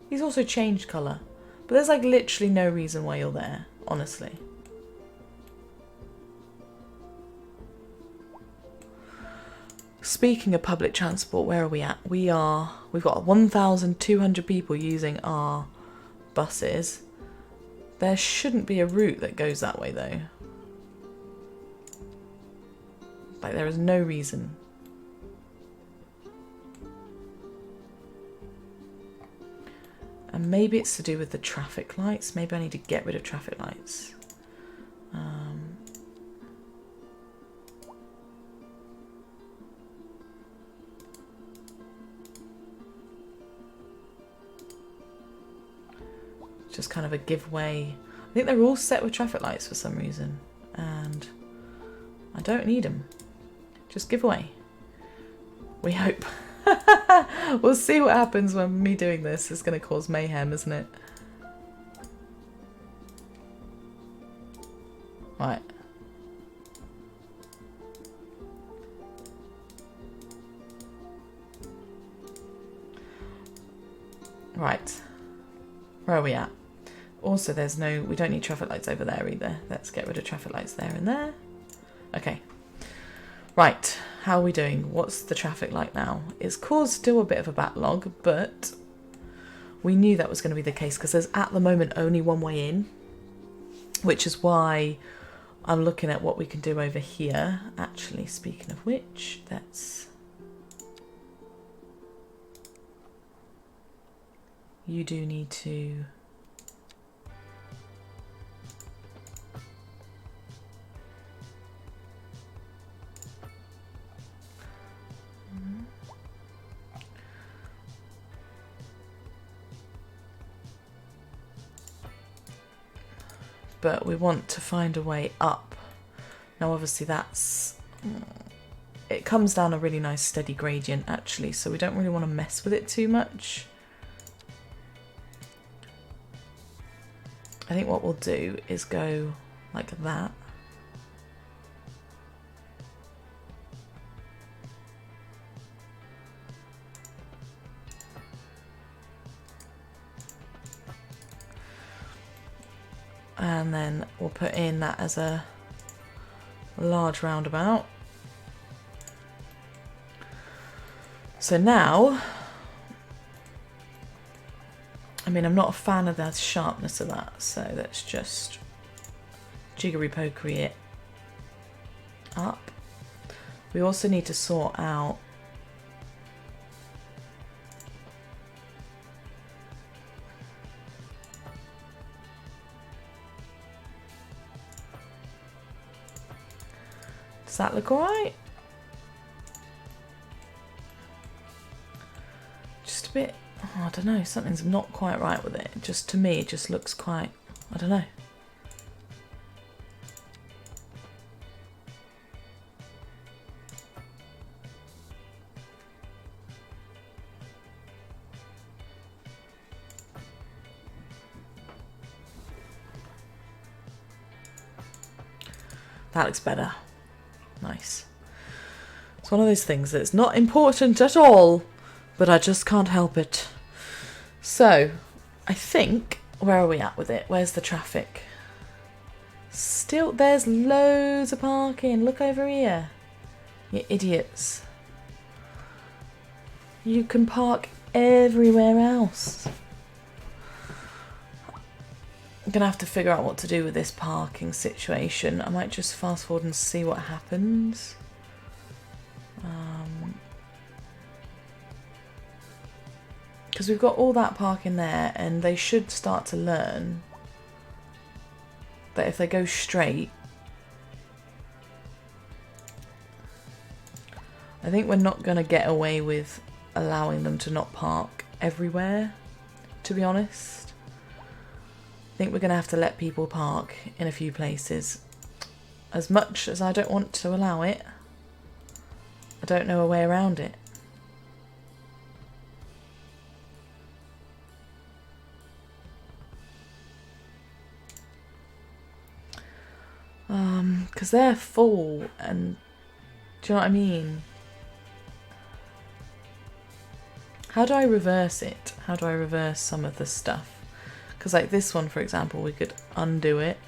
He's also changed colour. But there's like literally no reason why you're there, honestly. Speaking of public transport, where are we at? We've got 1,200 people using our buses. There shouldn't be a route that goes that way though. Like, there is no reason. And maybe it's to do with the traffic lights. Maybe I need to get rid of traffic lights. Just kind of a giveaway. I think they're all set with traffic lights for some reason, and I don't need them. Just give away. We hope. We'll see what happens when me doing this is going to cause mayhem, isn't it? Right. Right. Where are we at? Also, we don't need traffic lights over there either. Let's get rid of traffic lights there and there. Okay. Right, how are we doing? What's the traffic like now? It's caused still a bit of a backlog, but we knew that was going to be the case because there's at the moment only one way in, which is why I'm looking at what we can do over here. Actually, speaking of which, you do need to... But we want to find a way up. Now obviously it comes down a really nice steady gradient actually, so we don't really want to mess with it too much. I think what we'll do is go like that. And then we'll put in that as a large roundabout. So now, I mean, I'm not a fan of the sharpness of that, so let's just jiggery-pokery it up. We also need to sort out does that look alright? Just a bit, I don't know, something's not quite right with it. Just to me, it just looks quite, I don't know. That looks better. Nice. It's one of those things that's not important at all, but I just can't help it. So, I think, where are we at with it? Where's the traffic? Still, there's loads of parking. Look over here. You idiots. You can park everywhere else. I'm going to have to figure out what to do with this parking situation. I might just fast forward and see what happens. Because we've got all that parking there, and they should start to learn that if they go straight, I think we're not going to get away with allowing them to not park everywhere, to be honest. I think we're going to have to let people park in a few places. As much as I don't want to allow it, I don't know a way around it. Because they're full, and do you know what I mean? How do I reverse it? How do I reverse some of the stuff? Because like this one, for example, we could undo it.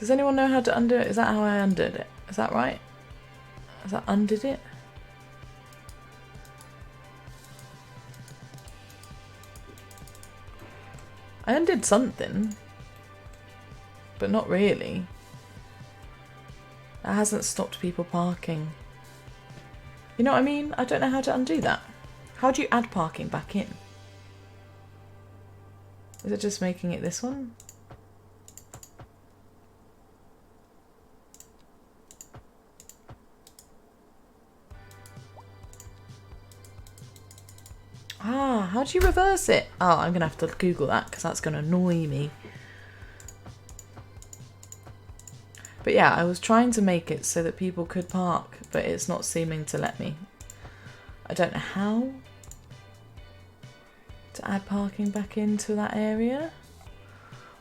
Does anyone know how to undo it? Is that how I undid it? Is that right? Is that undid it? I undid something, but not really. That hasn't stopped people parking. You know what I mean? I don't know how to undo that. How do you add parking back in? Is it just making it this one? Ah, how do you reverse it? Oh, I'm going to have to Google that because that's going to annoy me. But yeah, I was trying to make it so that people could park, but it's not seeming to let me. I don't know how to add parking back into that area.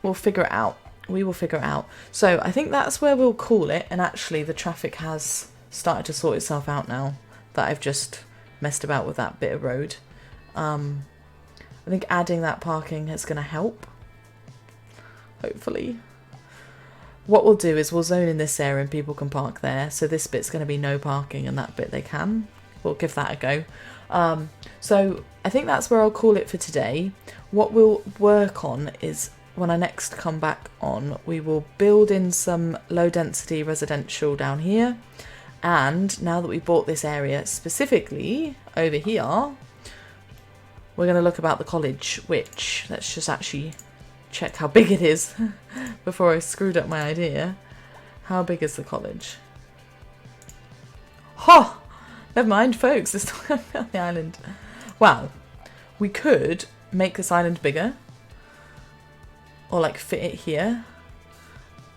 We'll figure it out. We will figure it out. So I think that's where we'll call it. And actually the traffic has started to sort itself out now that I've just messed about with that bit of road. I think adding that parking is going to help. Hopefully. What we'll do is we'll zone in this area and people can park there. So this bit's going to be no parking and that bit they can. We'll give that a go. So I think that's where I'll call it for today. What we'll work on is when I next come back on, we will build in some low density residential down here. And now that we've bought this area specifically over here, we're going to look about the college, which let's just actually check how big it is before I screwed up my idea. How big is the college? Ha! Never mind, folks. Let's talk about the island. Well, we could make this island bigger, or like fit it here,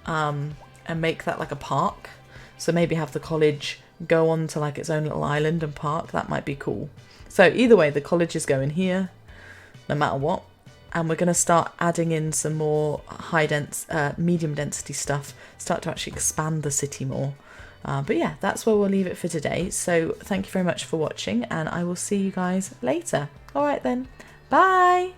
and make that like a park. So maybe have the college go on to like its own little island and park. That might be cool. So either way, the college is going here, no matter what. And we're going to start adding in some more medium density stuff, start to actually expand the city more. But yeah, that's where we'll leave it for today. So thank you very much for watching and I will see you guys later. All right then, bye.